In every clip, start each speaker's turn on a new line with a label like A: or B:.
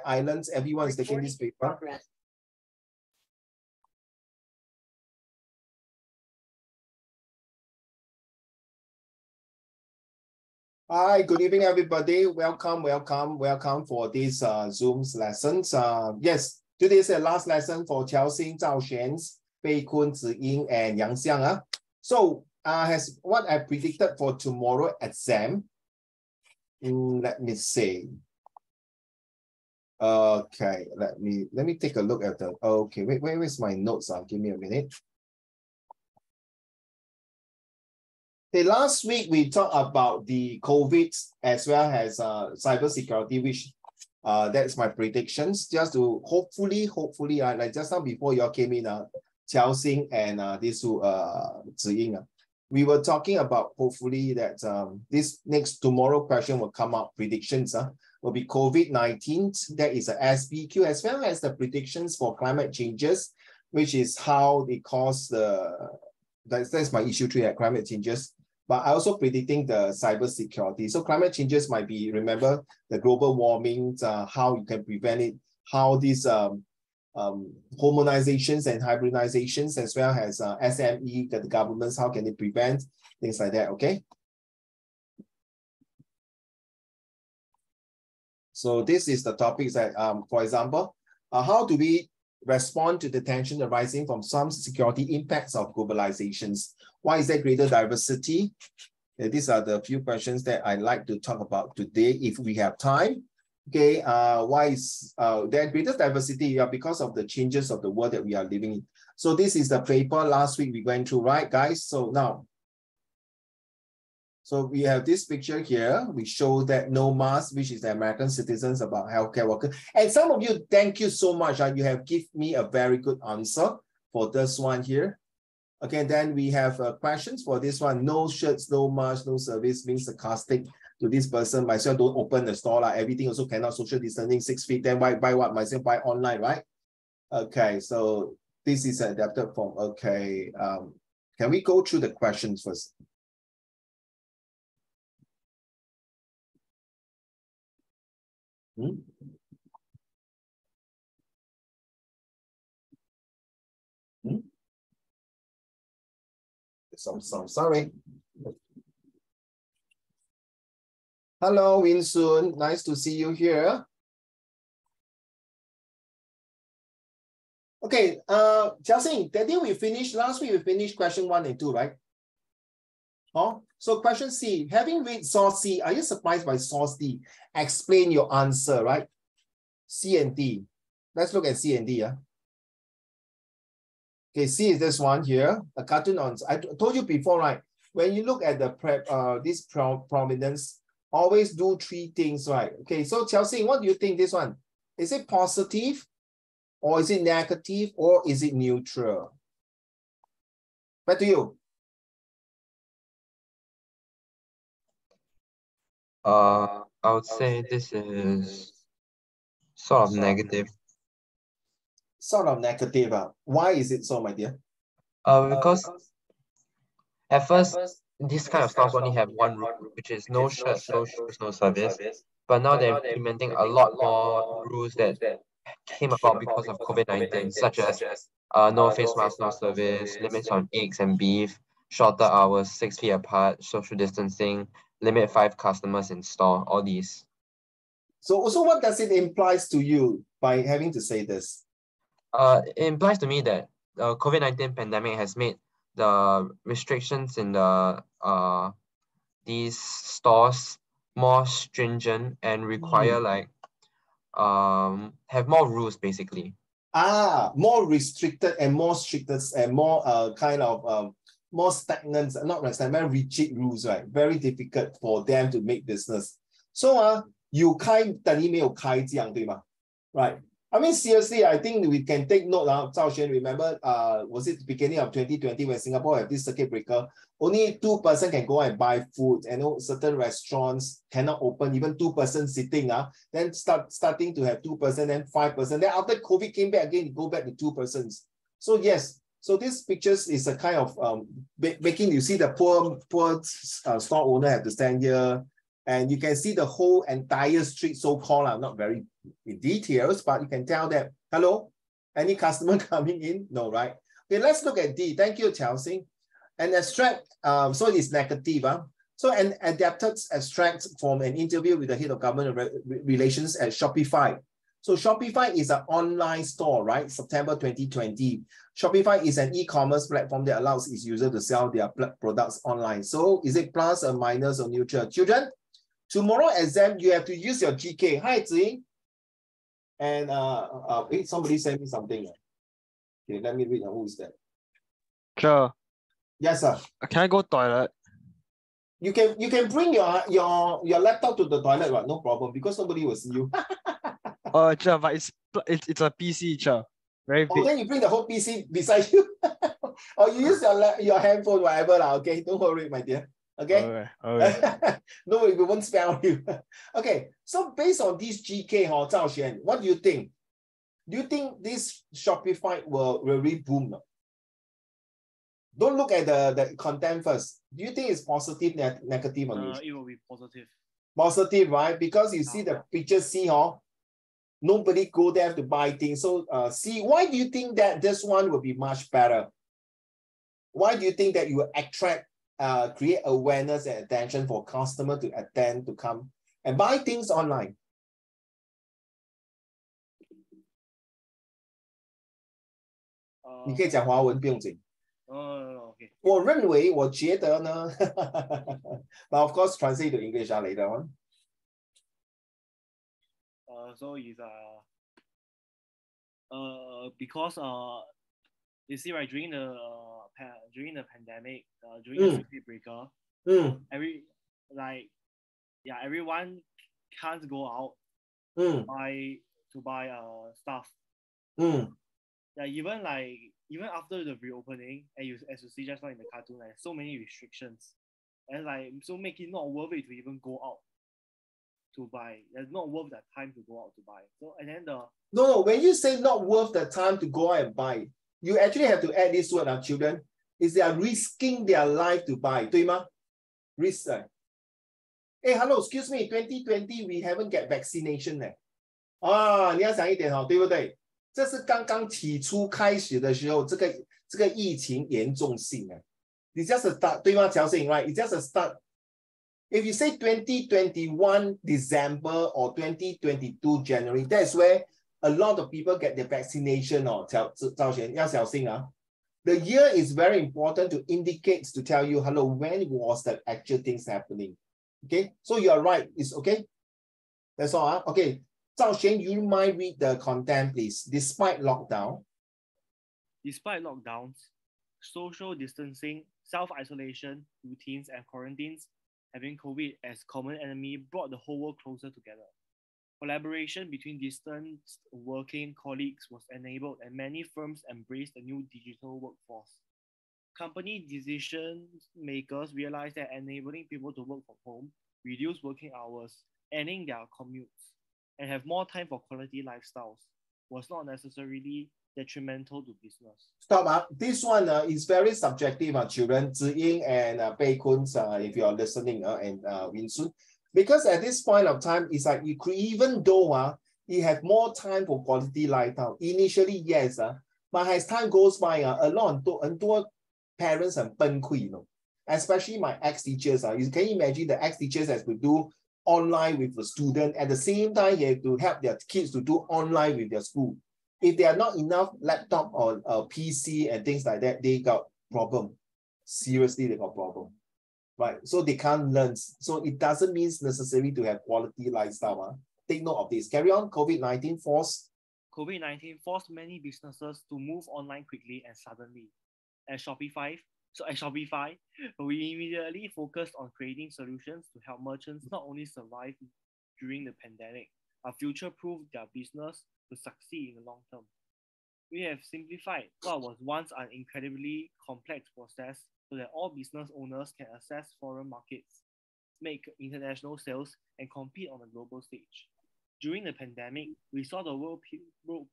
A: Islands, everyone is taking this paper. Hi, good evening, everybody. Welcome for this Zoom's lessons. Yes, today is the last lesson for Qiaoxing, Zhao Xuan, Bei Kun, Ziying, and Yang Xiang. So, has what I predicted for tomorrow exam? Let me see. Okay, let me take a look at the. Okay, where's my notes? Give me a minute. Okay, last week we talked about the COVID as well as cybersecurity, which that's my predictions. Just to hopefully, like just now before you all came in, Qiaoxing and this Ziying, we were talking about hopefully that this tomorrow question will come up. Predictions will be COVID-19. That is a SPQ as well as the predictions for climate changes, which is how they cause that's my issue 3 at climate changes. But I also predicting the cybersecurity. So climate changes might be, remember the global warming, how you can prevent it, how these hormonizations and hybridizations as well as SME, the governments, how can they prevent, things like that, okay? So this is the topics that, for example, how do we respond to the tension arising from some security impacts of globalizations? Why is there greater diversity? These are the few questions that I like to talk about today if we have time. Okay, why is there greater diversity? Because of the changes of the world that we are living in. So this is the paper last week we went through, right, guys? So now, so we have this picture here. We show that no mask, which is the American citizens about healthcare workers. And some of you, thank you so much. You have given me a very good answer for this one here. Okay, then we have questions for this one. No shirts, no mask, no service, being sarcastic to this person. Myself, don't open the store. Everything also cannot social distancing, 6 feet. Then buy what? Myself buy online, right? Okay, so this is adapted from, okay. Can we go through the questions first? So sorry. Hello, Win Soon. Nice to see you here. Okay, Qiaoxing, that day last week we finished question 1 and 2, right? Oh, so question C, having read source C, are you surprised by source D? Explain your answer, right? C and D. Let's look at C and D. Okay, C is this one here, a cartoon on, I told you before, right? When you look at the this prominence, always do 3 things, right? Okay, so Qiaoxing, what do you think this one? Is it positive, or is it negative, or is it neutral? Back to you.
B: I would say this is sort of negative.
A: Sort of negative. Why is it so, my dear?
B: Because at first, this kind of stores only have one rule, which is no shirt, no shoes, no service. But now they're implementing a lot more rules that came about because of COVID-19, such as no face mask, no service, limits on eggs and beef, shorter hours, 6 feet apart, social distancing, limit 5 customers in store, all these.
A: So also what does it imply to you by having to say this?
B: It implies to me that the COVID-19 pandemic has made the restrictions in the these stores more stringent and require have more rules basically.
A: More restricted and more stricted and more kind of more stagnant, not stagnant, rigid rules, right? Very difficult for them to make business. So you 开等于没有开这样，对吗？ Right. I mean, seriously, I think we can take note now. Zhao Xuan, remember, was it the beginning of 2020 when Singapore had this circuit breaker? Only 2% can go and buy food, and certain restaurants cannot open, even 2% sitting. Then starting to have 2%, then 5%. Then after COVID came back again, you go back to 2%. So yes, so this pictures is a kind of making you see the poor store owner have to stand here. And you can see the whole entire street, so-called, not very in details, but you can tell them, hello, any customer coming in? No, right? Okay, let's look at D. Thank you, Chelsea. An extract, so it is negative. So an adapted extract from an interview with the head of government relations at Shopify. So Shopify is an online store, right? September 2020. Shopify is an e-commerce platform that allows its users to sell their products online. So is it plus or minus or neutral? Children, tomorrow exam, you have to use your GK. Hi, Zing. And somebody sent me something. Okay, let me read. Who is that?
C: Sure.
A: Yes, sir.
C: Can I go toilet?
A: You can bring your laptop to the toilet, right? No problem, because nobody will see you.
C: Sure, but it's a PC, sure. Very big.
A: Oh, then you bring the whole PC beside you. Or you use your handphone, whatever. Okay, don't worry, my dear. Okay.
C: Okay.
A: No, we won't spell you. Okay, so based on this GK, Zhao Xuan, what do you think? Do you think this Shopify will really boom? Don't look at the content first. Do you think it's positive, negative on this?
D: It will be positive.
A: Positive, right? Because you see the picture, nobody go there to buy things. So see, why do you think that this one will be much better? Why do you think that you will attract, create awareness and attention for customer to attend, to come and buy things online? You can 讲华文不用紧。
D: Okay.
A: 我认为，我觉得呢，but of course translate to English later on.
D: So it's because you see, right, during the pandemic, during the circuit breaker, everyone can't go out to buy stuff. Yeah, even after the reopening, as you see just now in the cartoon, like so many restrictions, and so make it not worth it to even go out to buy. It's not worth the time to go out to buy. So and then
A: no, when you say not worth the time to go out and buy, you actually have to add this word, children. Is they are risking their life to buy, 对吗? Risk. Hey, hello, excuse me, 2020 we haven't get vaccination 呢。你要想一点对不对？这是刚刚起初开始的时候，这个疫情严重性It's just a start, 对吗？乔信 right? It's just a start. If you say 2021 December or 2022 January, that's where a lot of people get the vaccination. 赵璇要小心啊。The year is very important to indicate, to tell you, hello, when was the actual things happening? Okay, so you are right. It's okay. That's all. Okay. Zhao Xuan, you might read the content, please. Despite lockdowns,
D: social distancing, self-isolation, routines, and quarantines, having COVID as common enemy brought the whole world closer together. Collaboration between distanced working colleagues was enabled, and many firms embraced the new digital workforce. Company decision makers realized that enabling people to work from home, reduce working hours, ending their commutes, and have more time for quality lifestyles was not necessarily detrimental to business.
A: Stop. This one is very subjective, children. Ziying and Bei Kun, if you are listening, and Winsun. Because at this point of time, it's like you could, even though you have more time for quality lifestyle, initially, yes, but as time goes by, a lot of parents and 崩溃, especially my ex-teachers. You can imagine the ex-teachers has to do online with the student. At the same time, you have to help their kids to do online with their school. If there are not enough laptop or PC and things like that, they got problem. Seriously, they got problem. Right, so they can't learn. So it doesn't mean necessary to have quality lifestyle. Take note of this. Carry on. COVID-19 forced
D: many businesses to move online quickly and suddenly. At Shopify, we immediately focused on creating solutions to help merchants not only survive during the pandemic, but future-proof their business to succeed in the long term. We have simplified what was once an incredibly complex process so that all business owners can access foreign markets, make international sales, and compete on a global stage. During the pandemic, we saw the world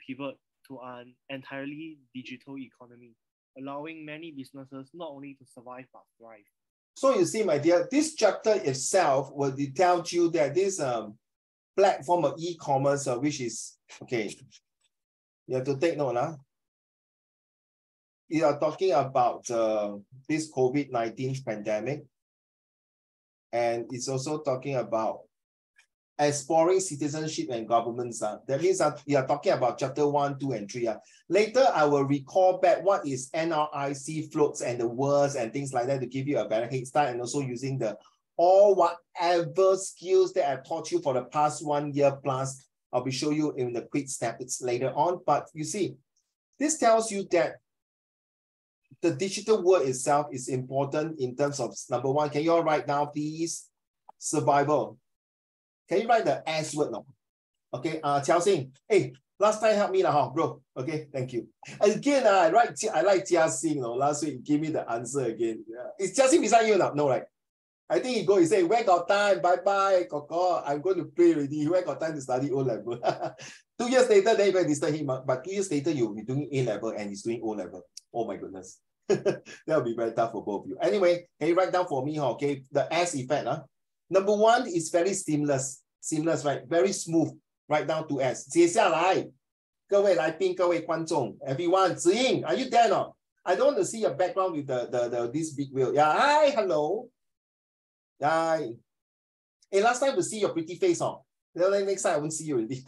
D: pivot to an entirely digital economy, allowing many businesses not only to survive but thrive.
A: So you see, my dear, this chapter itself will tell you that this platform of e-commerce, which is, okay, you have to take note. You are talking about this COVID-19 pandemic, and it's also talking about exploring citizenship and governments. That means you are talking about chapter 1, 2, and 3. Later, I will recall back what is NRIC floats and the words and things like that to give you a better head start, and also using the whatever skills that I taught you for the past 1 year plus. I'll be showing you in the quick snippets later on. But you see, this tells you that the digital world itself is important in terms of, number one, can you all write down, please? Survival. Can you write the S word now? Okay, Qiao Xing, hey, last time help me now, bro. Okay, thank you. Again, I like Jia Xing, last week, give me the answer again. Is Jia Xing beside you now? No, right? I think he go, he say, where got time? Bye-bye, Coco. I'm going to pray already. Where got time to study O-level? 2 years later, then you can disturb him. But 2 years later, you'll be doing A-level and he's doing O-level. Oh my goodness. That will be very tough for both of you. Anyway, can you write down for me, okay? The S effect. Number one is very seamless. Seamless, right? Very smooth. Write down to S. 接下来，各位来宾，各位观众 everyone, 子英, are you there now? I don't want to see your background with this big wheel. Yeah, hi, hello. Hi. Hey, last time to see your pretty face, next time I won't see you already.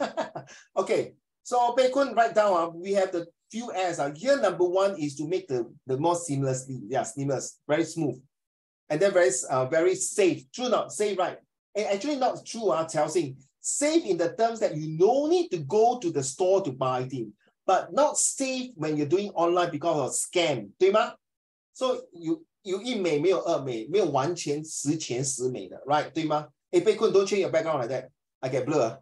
A: Okay, so Pei Kun, write down, we have the few S. Here, number one is to make the more seamlessly. Yeah, seamless, very smooth. And then very safe. True not? Safe, right? And actually not true, Qiao Xing. Safe in the terms that you no need to go to the store to buy things, but not safe when you're doing online because of scam, 对吗? So you 一美没有二美，没有完全十全十美的 right 对吗? Hey, Pei Kun, don't change your background like that. I get blur.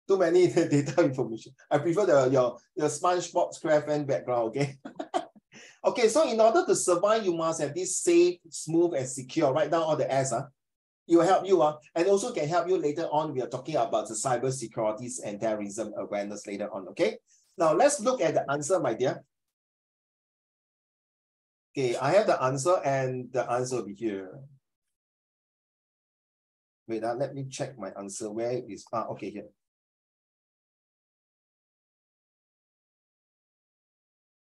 A: Too many data information. I prefer your SpongeBob SquarePants background, okay? Okay, so in order to survive, you must have this safe, smooth, and secure. Write down all the S. It will help you, and also can help you later on. We are talking about the cyber securities and terrorism awareness later on, okay? Now, let's look at the answer, my dear. Okay, I have the answer, and the answer will be here. Wait, let me check my answer. Where is, okay, here.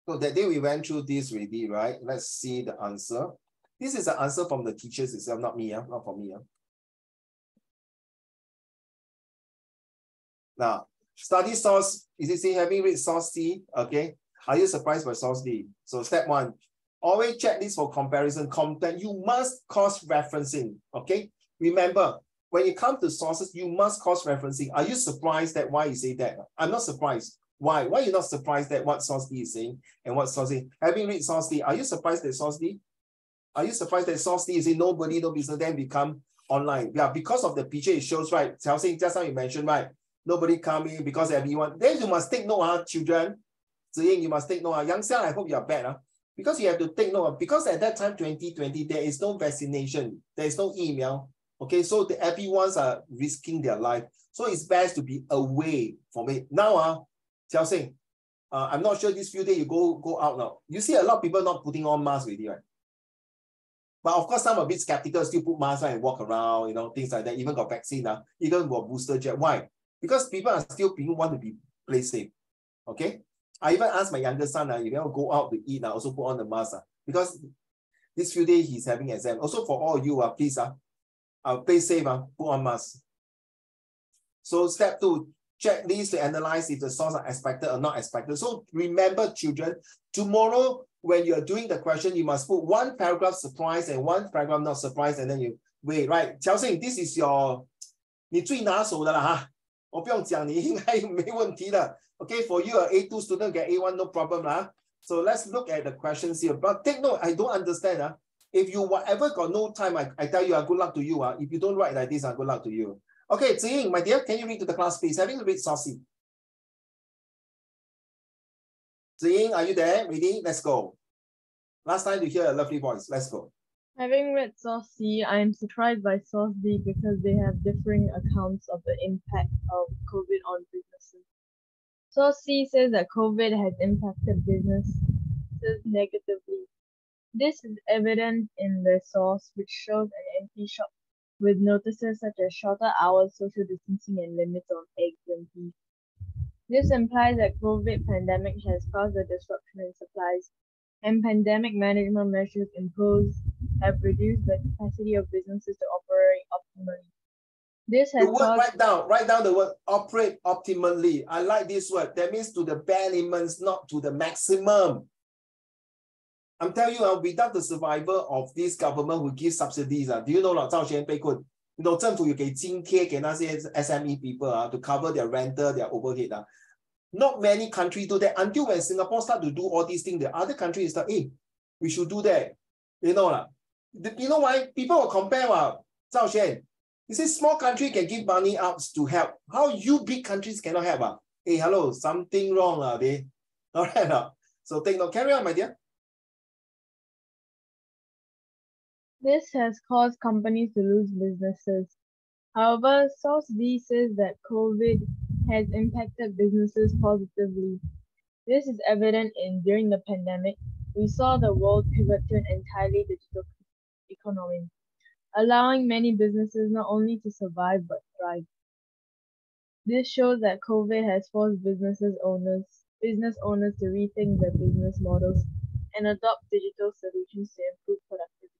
A: So that day we went through this already, right? Let's see the answer. This is the answer from the teachers itself, not me, not from me. Now, study source, is it say having read source C? Okay. Are you surprised by source D? So step one, always check this for comparison content. You must cross-referencing, okay? Remember, when it comes to sources, you must cross-referencing. Are you surprised that why you say that? I'm not surprised. Why? Why are you not surprised that what source D is saying and what source D? Having read source D, are you surprised that source D? Are you surprised that source D is saying nobody, no business, then become online? Yeah, because of the picture it shows, right? Qiao Xing, just now you mentioned, right? Nobody coming because everyone. Then you must take note, children. Ziying, you must take note. Young Xiang, I hope you are bad. Because you have to take note. Because at that time, 2020, there is no vaccination. There is no email. Okay, so everyone's are risking their life. So it's best to be away from it. Now, Qiao Xing, I'm not sure this few days you go out now. You see a lot of people not putting on masks already, right? But of course, some are a bit skeptical, still put masks and walk around, things like that. Even got vaccine now, even got booster jet. Why? Because people are still want to play safe. Okay? I even asked my younger son, if you want to go out to eat, also put on the mask. Because this few days he's having exam. Also for all of you, please, play safe, put on mask. So step two, check these to analyze if the source are expected or not expected. So remember, children, tomorrow when you're doing the question, you must put one paragraph surprise and one paragraph not surprise, and then you wait, right? Qiao Xing, this is your 你最拿手的了哈，我不用讲，你应该没问题的。Okay, for you, an A2 student get A1, no problem lah. So let's look at the questions here. But take note, I don't understand. If you whatever got no time, I tell you, good luck to you. If you don't write like this, good luck to you. Okay, Ziying, my dear, can you read to the class, please? Having read saucy. Ziying, are you there? Ready? Let's go. Last time to hear a lovely voice. Let's go.
E: Having read Source C, I am surprised by Source D because they have differing accounts of the impact of COVID on businesses. Source C says that COVID has impacted businesses negatively. This is evident in the source, which shows an empty shop with notices such as shorter hours, social distancing, and limits on eggs and beef. This implies that COVID pandemic has caused a disruption in supplies, and pandemic management measures imposed have reduced the capacity of businesses to operate optimally. This has
A: The word write down the word operate optimally. I like this word. That means to the bare limits, not to the maximum. I'm telling you, without the survival of this government who gives subsidies, do you know 赵先被困 you know 政府有给津贴给那些 SME people to cover their rental, their overhead. Not many countries do that until when Singapore start to do all these things, the other countries start, hey, we should do that. You know, you know why? People will compare, Zhao Xuan. You see, small country can give money out to help. How you big countries cannot help? Hey, hello, something wrong. They. All right. So take note. Carry on, my dear.
E: This has caused companies to lose businesses. However, Source D says that COVID has impacted businesses positively. This is evident during the pandemic, we saw the world pivot to an entirely digital economy, allowing many businesses not only to survive but thrive. This shows that COVID has forced business owners to rethink their business models and adopt digital solutions to improve productivity,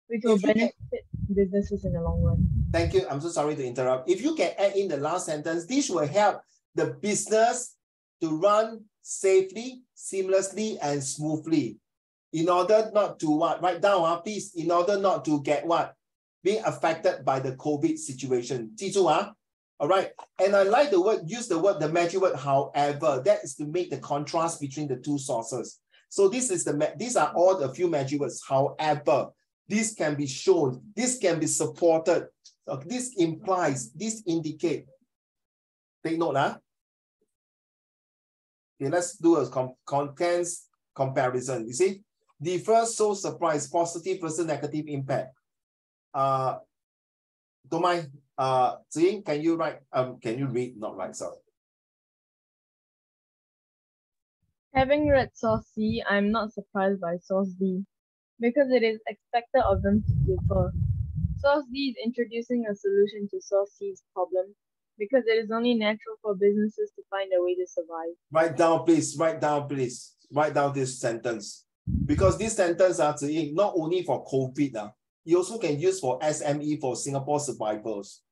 E: which will benefit businesses in the long run.
A: Thank you. I'm so sorry to interrupt. If you can add in the last sentence, this will help the business to run safely, seamlessly, and smoothly. In order not to what? Write down, please. In order not to get what? Being affected by the COVID situation. 记住, all right. And I like the word, use the word, the magic word, however. That is to make the contrast between the two sources. So these are all the few magic words. However, this can be shown, this can be supported. This implies, this indicate. Take note, Okay, let's do a contents comparison. You see, the first so surprise, positive versus negative impact. Don't mind. Ziying, can you write? Can you read? Not write, sorry.
E: Having read Source C, I'm not surprised by Source D, because it is expected of them to differ. Source D is introducing a solution to Source C's problem, because it is only natural for businesses to find a way to survive.
A: Write down, please. Write down, please. Write down this sentence. Because this sentence, not only for COVID, you also can use for SME, for Singapore survivors.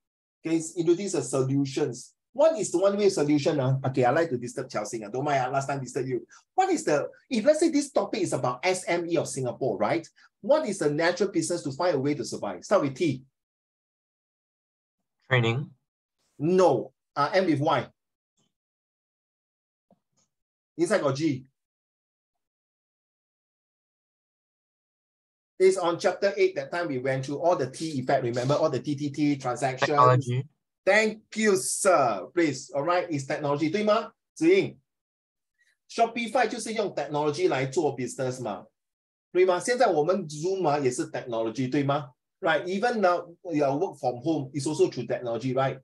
A: Okay, introduce the solutions. What is the one-way solution? Okay, I like to disturb Chelsea. Don't mind, last time disturb you. What is if let's say this topic is about SME of Singapore, right? What is the natural business to find a way to survive? Start with T.
B: Training.
A: No. M with Y. Inside got G. It's on chapter 8, that time we went through all the T effect, remember all the TTT transactions.
B: Technology.
A: Thank you, sir. Please, all right, it's technology, 对吗？子英 Shopify 就是用 technology 来做 business 嘛，对吗？现在我们 Zoom 也是 technology, 对吗？ Right, even now your work from home is also through technology, right?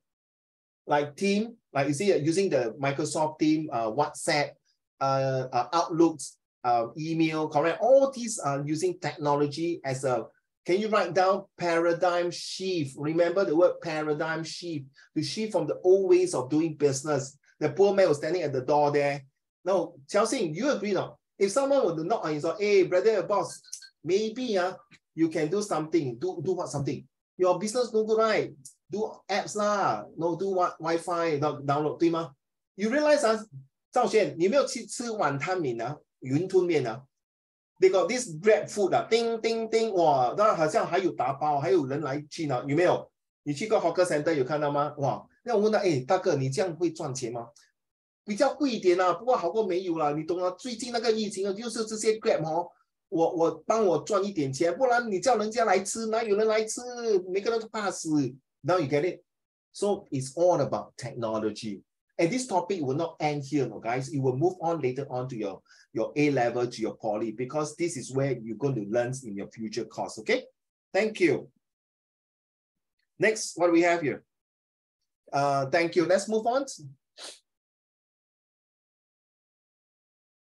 A: Like Team, like you see, using the Microsoft Team, WhatsApp, Outlooks, email, correct? All these are using technology as a, can you write down paradigm shift? Remember the word paradigm shift, to shift from the old ways of doing business. The poor man was standing at the door there. Now, Chelsea, you agree now? If someone were to knock on your door, hey, brother, boss, maybe you can do something. Do what something? Your business no good, right? Do apps lah. No, do what Wi-Fi, download, 对吗? You realize 赵轩，你没有去吃碗汤面云吞面They got this Grab food 叮叮叮，哇，那好像还有打包，还有人来去呢，有没有？你去过 hawker center 有看到吗？哇，那我问他，哎，大哥，你这样会赚钱吗？比较贵一点不过好过没有啦。你懂最近那个疫情就是这些 Grab 我帮我赚一点钱，不然你叫人家来吃，哪有人来吃？每个人都怕死。Now you get it? So it's all about technology. And this topic will not end here, no, guys. It will move on later on to your A level, to your poly, because this is where you're going to learn in your future course, okay? Thank you. Next, what do we have here? Thank you. Let's move on.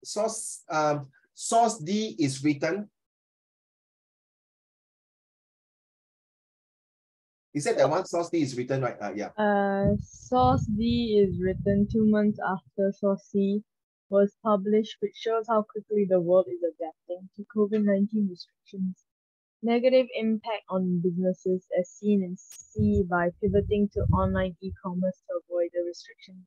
A: Source D is written. He said that one source D is written, right? Yeah.
E: Source D is written 2 months after Source C was published, which shows how quickly the world is adapting to COVID-19 restrictions. Negative impact on businesses as seen in C by pivoting to online e-commerce to avoid the restrictions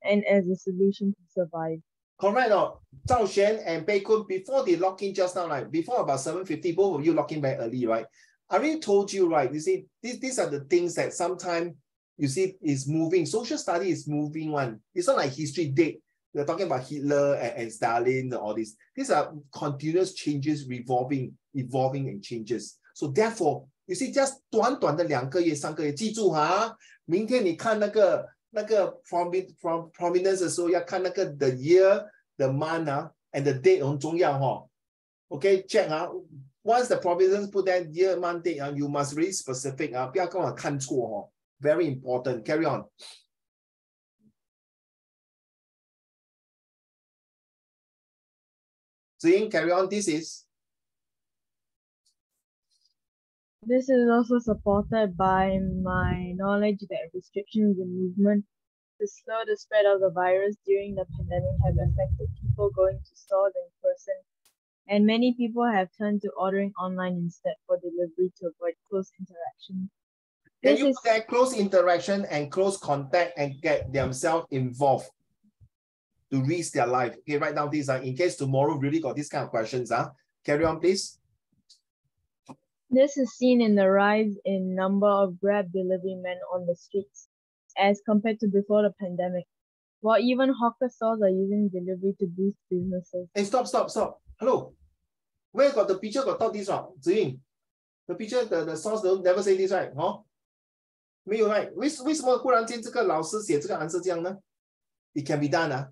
E: and as a solution to survive.
A: Correct. Zhao Xuan and Bei Kun, before they lock in just now, like before about 7:50, both of you lock in very early, right? I already told you, right? You see, these are the things that sometimes you see is moving. Social study is moving one. It's not like history date. We're talking about Hitler and Stalin and all this. These are continuous changes, evolving and changes. So therefore, you see, just 短短的2个月、3个月，记住哈，明天你看那个 prominence 的时候，要看那个 the year, the month and the date 很重要哈。Okay, check once the province put that year, month, date, you must really specific 不要跟我看错very important. Carry on. Ziying, carry on. This is
E: also supported by my knowledge that restrictions in movement to slow the spread of the virus during the pandemic have affected people going to stores in person, and many people have turned to ordering online instead for delivery to avoid close interaction.
A: Can you get close interaction and close contact and get themselves involved to risk their life? Okay, write down these in case tomorrow really got these kind of questions. Carry on, please.
E: This is seen in the rise in number of Grab delivery men on the streets as compared to before the pandemic, while even hawker stores are using delivery to boost businesses.
A: Hey, stop. Hello. Where got the picture got taught this one? Ziying, the picture, the source don't never say this, right? 没有 right? 为什么忽然间这个老师写这个 answer 这样呢? It can be done.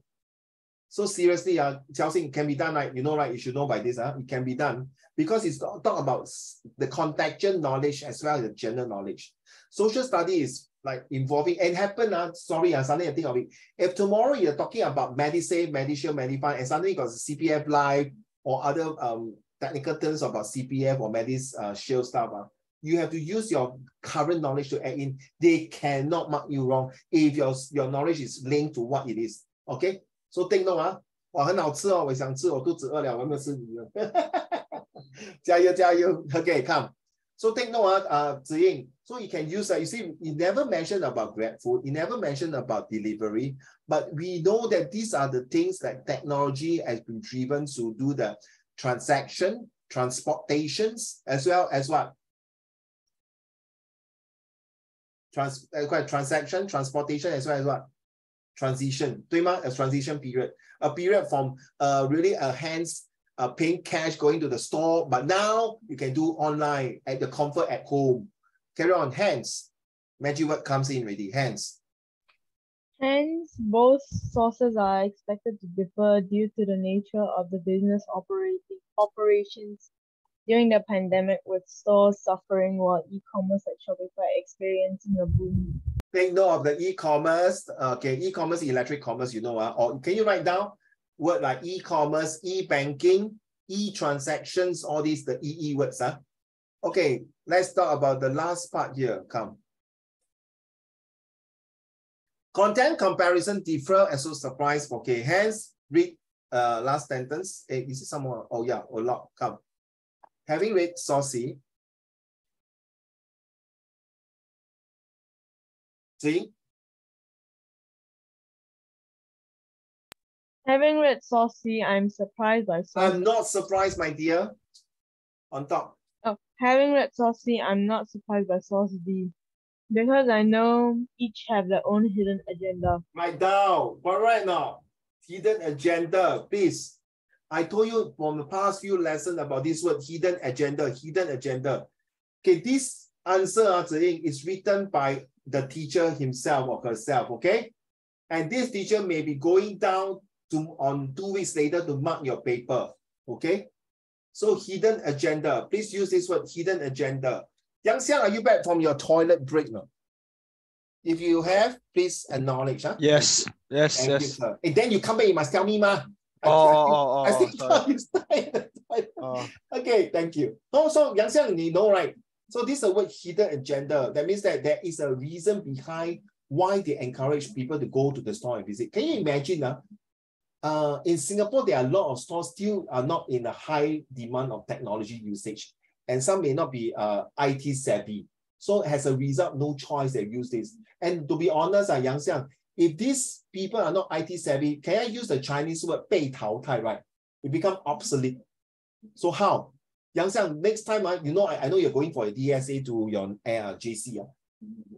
A: So seriously, Chelsea, it can be done, right? You know, right? You should know by this. It can be done because it's talk about the contextual knowledge as well as the general knowledge. Social study is like involving and happen. Sorry, suddenly I think of it. If tomorrow you're talking about MediSave, MediShield, Medifund, and suddenly you got CPF Life or other technical terms about CPF or MediShield stuff, you have to use your current knowledge to add in. They cannot mark you wrong if your knowledge is linked to what it is. Okay? So take note, 哇，很好吃我想吃，我肚子饿了，我有没有吃鱼了？加油 Okay, come. So take note, Ziying. So you can use that. You see, you never mentioned about GrabFood. You never mentioned about delivery. But we know that these are the things that technology has been driven to do the transaction, transportations, as well as what? Transaction, transportation, as well as what? Transition, 对吗? A transition period. A period from really a hands paying cash, going to the store, but now you can do online at the comfort at home. Carry on, hence. Magic word comes in already, hence.
E: Hence, both sources are expected to differ due to the nature of the business operations during the pandemic, with stores suffering while e-commerce like Shopify experiencing a boom.
A: Take note of the e-commerce. Okay, e-commerce, electric commerce, you know, or can you write down word like e-commerce, e-banking, e-transactions, all these, the e words. Okay, let's talk about the last part here. Come. Content comparison differ as so surprise. Okay, hence read last sentence. Hey, is it someone? Oh yeah, a lot. Come. Having read Saucy. See?
E: Having read Source C, I'm surprised by Source.
A: I'm not surprised, my dear. On top.
E: Oh, having read Source C, I'm not surprised by Source D, because I know each have their own hidden agenda.
A: Write down. But right now, hidden agenda, please. I told you from the past few lessons about this word, hidden agenda, hidden agenda. Okay, this answer, Ziying, is written by the teacher himself or herself, okay? And this teacher may be going down on 2 weeks later to mark your paper, okay? So hidden agenda, please use this word, hidden agenda. Yang Xiang, are you back from your toilet break now? If you have, please acknowledge.
C: Yes.
A: Thank you, sir. And then you come back, you must tell me, ma. I still thought you stay in the toilet. Okay, thank you. So Yang Xiang, you know, right? So this is a word hidden agenda. That means that there is a reason behind why they encourage people to go to the store and visit. Can you imagine? In Singapore, there are a lot of stores still are not in a high demand of technology usage, and some may not be IT savvy. So as a result, no choice they use this. And to be honest, Yang Xiang, if these people are not IT savvy, can I use the Chinese word 被淘汰, right? It become obsolete. So how? Yang Xiang, next time, you know, I know you're going for a DSA to your JC.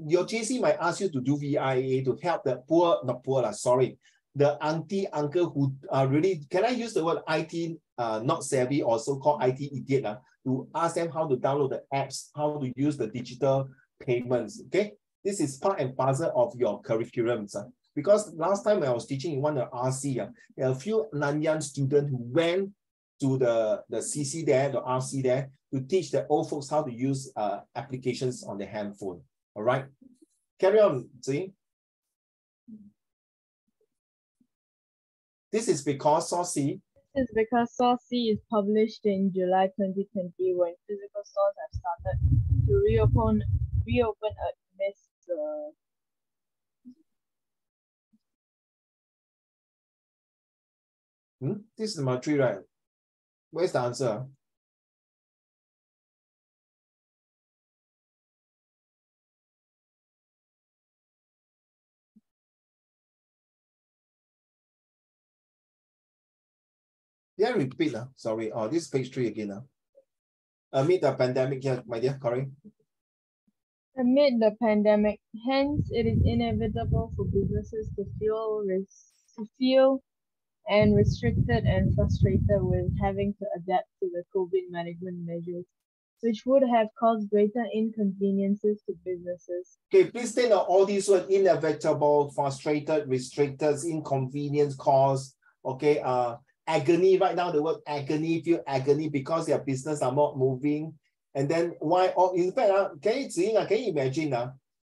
A: Your JC might ask you to do VIA to help the poor, not poor, sorry, the auntie, uncle who are really, can I use the word IT not savvy or so-called IT idiot to ask them how to download the apps, how to use the digital payments, okay? This is part and parcel of your curriculum. Because last time when I was teaching in one of the RC, there are a few Nanyang students who went to the CC there, the RC there, to teach the old folks how to use applications on their handphone. All right? Carry on, Zing. This is because Source C.
E: This is because Source C is published in July 2020 when physical stores have started to reopen amidst
A: This is number 3, right? Where's the answer? Yeah, repeat. Sorry. Oh, this is page 3 again. Amid the pandemic, yeah, my dear, correct.
E: Amid the pandemic, hence it is inevitable for businesses to feel and restricted and frustrated with having to adapt to the COVID management measures, which would have caused greater inconveniences to businesses.
A: Okay, please take note all these words: inevitable, frustrated, restricted, inconvenience, cause. Okay, agony. Right now, the word agony, feel agony because their business are not moving. And then why? Or in fact, can you imagine?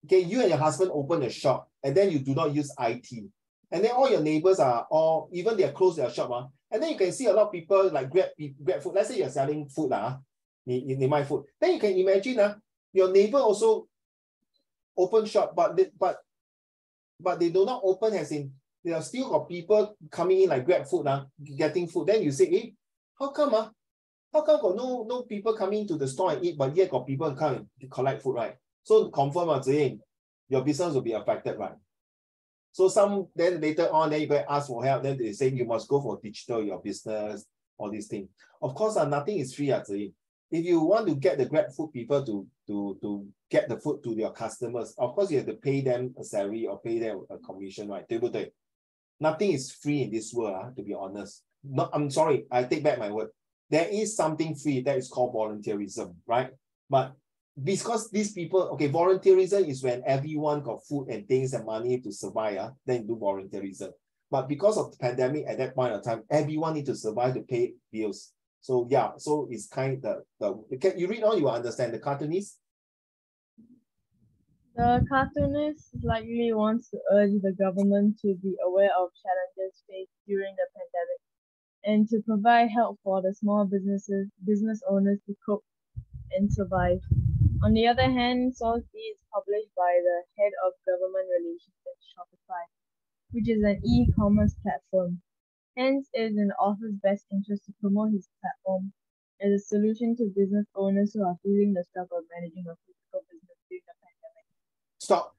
A: Okay, you and your husband open a shop, and then you do not use IT. And then all your neighbors are all, even they are close their shop. And then you can see a lot of people like grab food. Let's say you're selling food, you buy food. Then you can imagine your neighbor also open shop, but they do not open as in there are still got people coming in like grab food, getting food. Then you say, hey, how come got no people coming to the store and eat, but yet got people come and collect food, right? So confirm your business will be affected, right? So then later on, then you go ask for help. Then they say you must go for digital, your business, all these things. Of course, nothing is free. If you want to get the grab food people to get the food to your customers, of course you have to pay them a salary or pay them a commission, right? Nothing is free in this world, to be honest. I'm sorry, I take back my word. There is something free that is called volunteerism, right? But because these people, okay, volunteerism is when everyone got food and things and money to survive, then you do volunteerism. But because of the pandemic at that point of time, everyone need to survive to pay bills. So yeah, so it's kind of you read on, you will understand the cartoonist.
E: The cartoonist likely wants to urge the government to be aware of challenges faced during the pandemic and to provide help for the small business owners to cope and survive. On the other hand, Source C is published by the head of government relations at Shopify, which is an e-commerce platform. Hence, it is in the author's best interest to promote his platform as a solution to business owners who are feeling the struggle of managing a physical business during the pandemic.
A: Stop.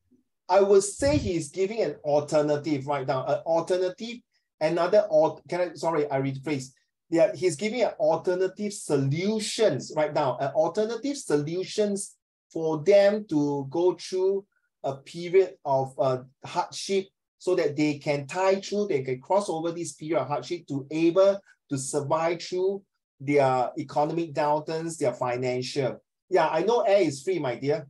A: I would say he's giving an alternative right now. An alternative, I rephrase. Yeah, he's giving an alternative solutions right now. An alternative solutions for them to go through a period of hardship so that they can they can cross over this period of hardship to able to survive through their economic downturns, their financial. Yeah, I know air is free, my dear.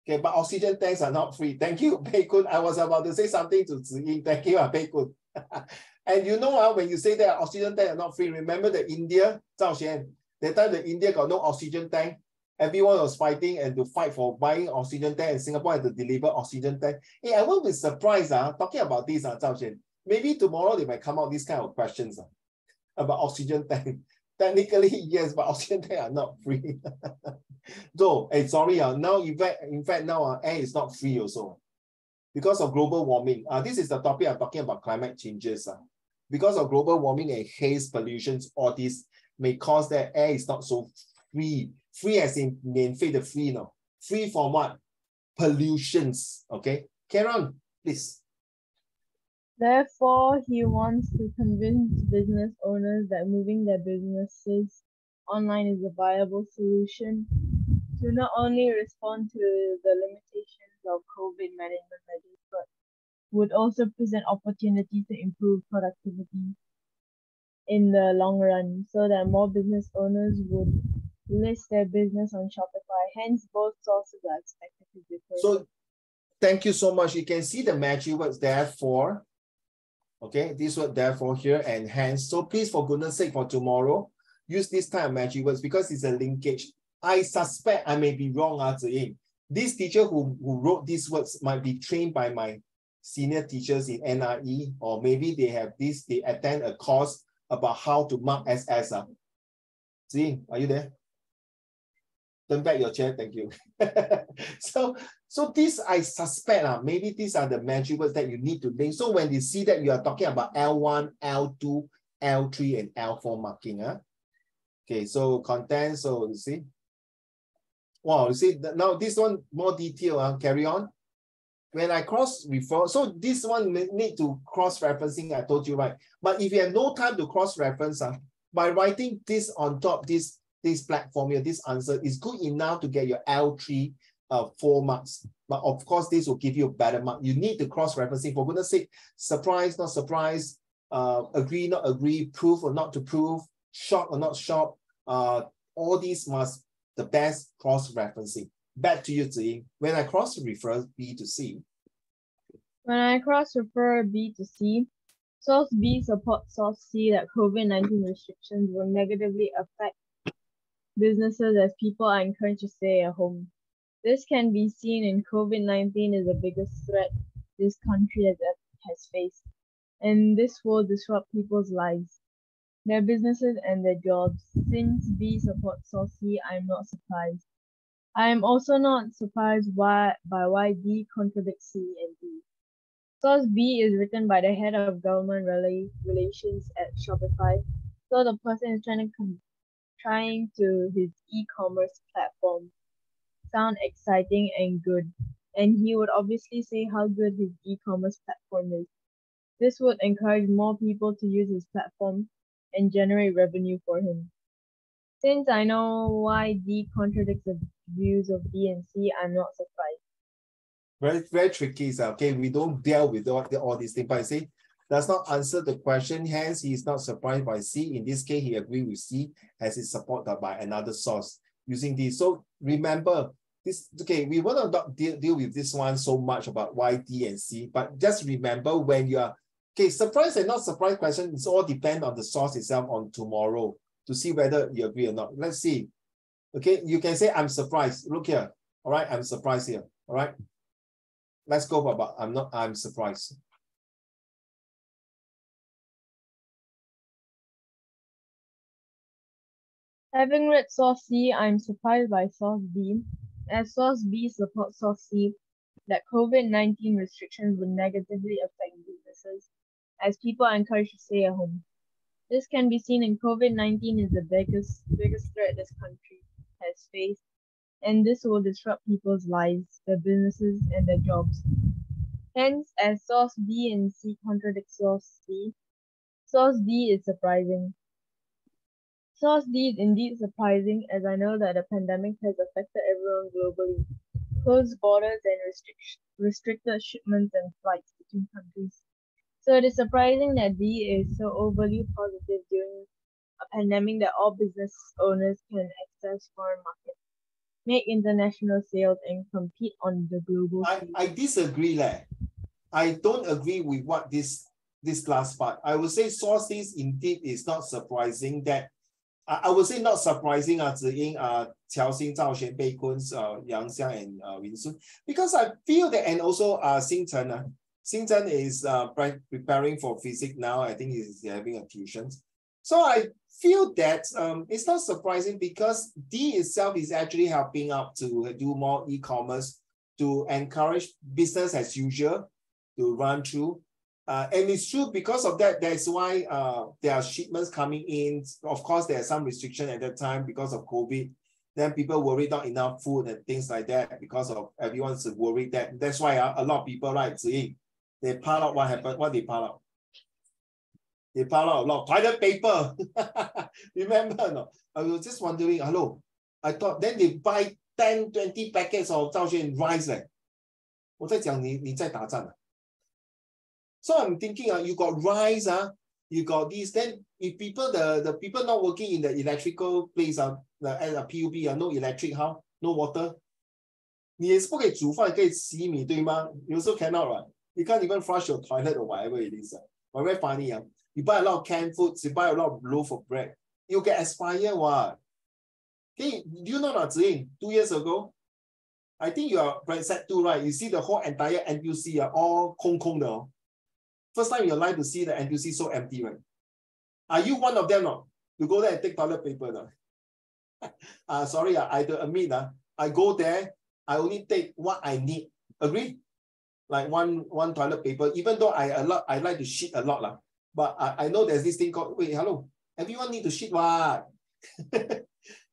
A: Okay, but oxygen tanks are not free. Thank you, Pei Kun. I was about to say something to Ziying. Thank you, Pei Kun. And you know, when you say that oxygen tank are not free, remember the India, Zhao Xian, that time the India got no oxygen tank. Everyone was fighting and to fight for buying oxygen tank, and Singapore had to deliver oxygen tank. Hey, I won't be surprised, talking about this, Zhao Xian. Maybe tomorrow they might come out these kind of questions about oxygen tank. Technically, yes, but oxygen tank are not free. So, sorry, now in fact now air is not free also because of global warming. This is the topic I'm talking about, climate changes. Because of global warming and haze pollutions, all this may cause that air is not so free. Free as in 免费的 free, no. Free from what? Pollutions. Okay, carry on, please.
E: Therefore, he wants to convince business owners that moving their businesses online is a viable solution to not only respond to the limitations of COVID management measures, but would also present opportunities to improve productivity in the long run so that more business owners would list their business on Shopify. Hence, both sources are expected to differ.
A: So, thank you so much. You can see the magic words therefore. Okay, this word therefore here and hence. So please, for goodness sake, for tomorrow, use this type of magic words because it's a linkage. I suspect I may be wrong, Ziying. This teacher who wrote these words might be trained by my senior teachers in NRE, or maybe they attend a course about how to mark SS. Ziying, are you there? Turn back your chair, thank you. So this, I suspect, maybe these are the magic words that you need to link. So when you see that you are talking about L1, L2, L3, and L4 marking. Okay, so content, so you see. Wow, you see, now this one more detail, carry on. When I cross-refer, so this one need to cross-referencing, I told you, right? But if you have no time to cross-reference, by writing this on top, this platform here, this answer is good enough to get your L3 4 marks. But of course, this will give you a better mark. You need to cross-referencing. For goodness sake, surprise, not surprise, agree, not agree, prove or not to prove, short or not short. All these must the best cross-referencing. Back to you, Ziying. When I cross-refer B to C.
E: When I cross-refer B to C, source B supports source C that COVID-19 restrictions will negatively affect businesses as people are encouraged to stay at home. This can be seen in COVID-19 is the biggest threat this country has faced, and this will disrupt people's lives, their businesses, and their jobs. Since B supports source C, I'm not surprised. I am also not surprised by why D contradicts C and D. Source B is written by the head of government relations at Shopify, so the person is trying to his e-commerce platform sound exciting and good, and he would obviously say how good his e-commerce platform is. This would encourage more people to use his platform and generate revenue for him. Since I know why D contradicts the views of B and C, I'm not surprised.
A: Very, very tricky, okay? We don't deal with all these things, but I say does not answer the question, hence he is not surprised by C. In this case, he agreed with C as it's supported by another source using this. So remember, this, okay, we will not deal with this one so much about why D and C, but just remember when you are, okay, surprised and not surprised question, it's all depend on the source itself on tomorrow to see whether you agree or not. Let's see. Okay, you can say, I'm surprised. Look here. All right, I'm surprised here. All right. Let's go about I'm surprised.
E: Having read source C, I'm surprised by source B, as source B supports source C that COVID-19 restrictions would negatively affect businesses as people are encouraged to stay at home. This can be seen in COVID-19 is the biggest threat this country has faced, and this will disrupt people's lives, their businesses, and their jobs. Hence, as source B and C contradict source C, source D is surprising. Source D is indeed surprising, as I know that the pandemic has affected everyone globally. Closed borders and restricted shipments and flights between countries. So it is surprising that D is so overly positive during a pandemic that all business owners can access foreign markets, make international sales, and compete on the global scale.
A: I disagree. I don't agree with what this last part. I would say source D indeed is not surprising that I would say not surprising, Ziying, Qiao Xing, Zhao Xuan, Bei Kun, Yang Xiang, and Win Sun, because I feel that, and also Xing Chen is preparing for physics now. I think he's having a tuition. So I feel that it's not surprising because D itself is actually helping out to do more e-commerce, to encourage business as usual to run through. And it's true because of that, that's why there are shipments coming in. Of course, there are some restriction at that time because of COVID. Then people worried not enough food and things like that because of everyone's worried that. That's why a lot of people, right, they pile out what happened, what they pile out. They pile out a lot of toilet paper. Remember? No? I was just wondering, hello, I thought then they buy 10, 20 packets of 赵轩 rice. 我在讲你在打仗。So I'm thinking, you got rice, you got this. Then if people, the people not working in the electrical place, as a PUB, no electric, how? No water. 你也是不可以煮饭，可以洗米，对吗？ You also cannot, right? You can't even flush your toilet or whatever it is. But very funny. You buy a lot of canned foods, you buy a lot of loaf of bread. You get expired what? Okay, do you know not, Ziying, 2 years ago? I think you are set 2, right? You see the whole entire NTUC all 空空的. First time in your life to see the NTUC so empty, right? Are you one of them? No? You go there and take toilet paper. No? Sorry, I admit, I go there, I only take what I need. Agree? Like one toilet paper, even though I like to shit a lot. But I know there's this thing called, wait, hello, everyone need to shit what?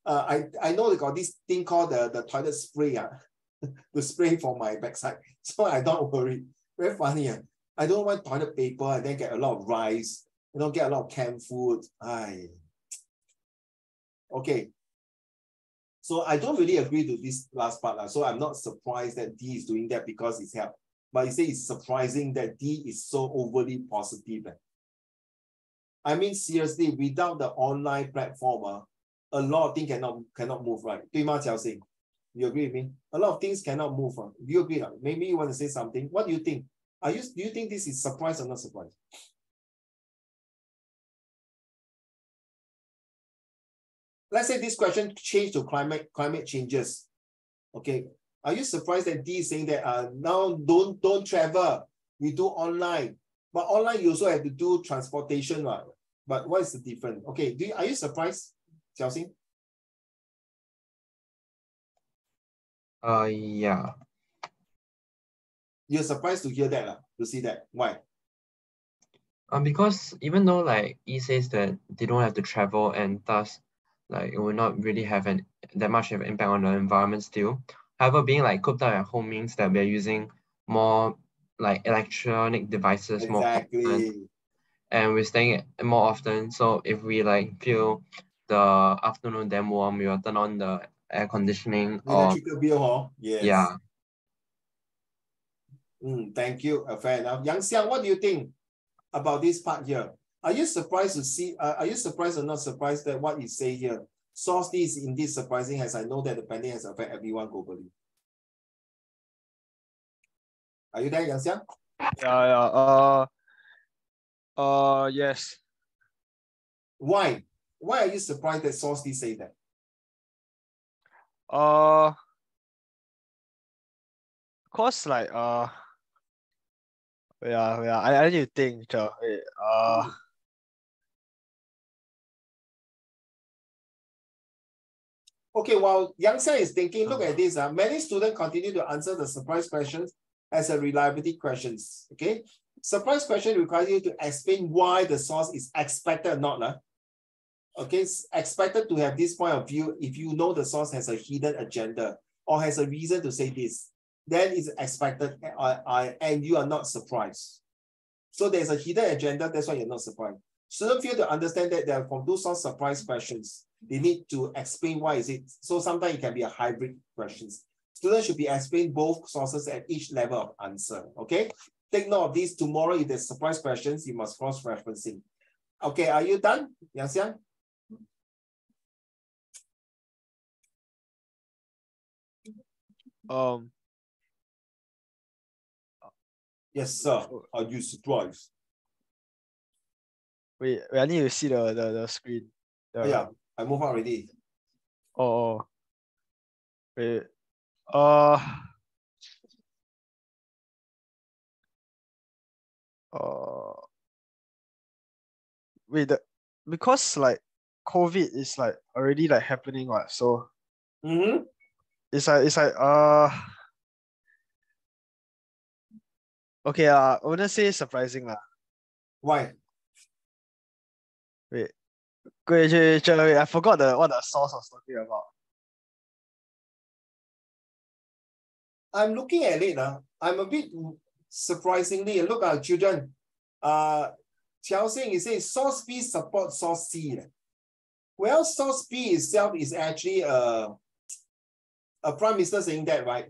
A: I know they got this thing called the toilet spray, to spray for my backside. So I don't worry. Very funny. I don't want toilet paper and then get a lot of rice, get a lot of canned food. Okay. So I don't really agree to this last part. So I'm not surprised that D is doing that because it's helped. But you say it's surprising that D is so overly positive. I mean, seriously, without the online platform, a lot of things cannot move, right? 对吗, Jiao Xing? You agree with me? A lot of things cannot move. Do you agree? Maybe you want to say something. What do you think? Do you think this is surprise or not surprise? Let's say this question changed to climate changes. Okay. Are you surprised that D is saying that now don't travel? We do online. But online you also have to do transportation, right? But what is the difference? Okay, are you surprised, Jiao Xing?
B: Yeah.
A: You're surprised to hear that, to see that. Why?
B: Because even though like E says that they don't have to travel and thus like it will not really have that much of an impact on the environment still. However, being like cooped up at home means that we're using more like electronic devices more often, and we're staying more often. So if we like feel the afternoon damn warm, we will turn on the air conditioning.
A: Electrical bill, yes.
B: Yeah.
A: Thank you. Fair enough. Yang Xiang, what do you think about this part here? Are you surprised to see? Are you surprised or not surprised that what you say here? Source D is indeed surprising, as I know that the pandemic has affected everyone globally. Are you there, Yang Xiang?
C: Yeah. Yes.
A: Why? Why are you surprised that Source D say that?
C: Cause like yeah. I need to think. Wait,
A: Okay, while Yang Xiang is thinking, look at this. Many students continue to answer the surprise questions as a reliability questions. Okay, surprise question requires you to explain why the source is expected or not. Okay, it's expected to have this point of view if you know the source has a hidden agenda or has a reason to say this, then it's expected and you are not surprised. So there's a hidden agenda, that's why you're not surprised. Students fail to understand that there are from those sort of surprise questions. They need to explain why is it. So sometimes it can be a hybrid questions. Students should be explained both sources at each level of answer. Okay, take note of this. Tomorrow, if there's surprise questions, you must cross-referencing. Okay, are you done, Yang Xiang? Yes, sir. Are you surprised?
C: wait, I need to see the screen.
A: Yeah, I move on already.
C: Oh. Wait. Wait, because like COVID is like already like happening, what? So
A: Mm-hmm.
C: it's like okay, I wouldn't say surprising lah.
A: Why?
C: Wait, wait, I forgot what the source was talking about.
A: I'm looking at it. I'm a bit surprisingly, look at children. Qiao Xing, he says source B supports source C. Well, source B itself is actually a prime minister saying that, right?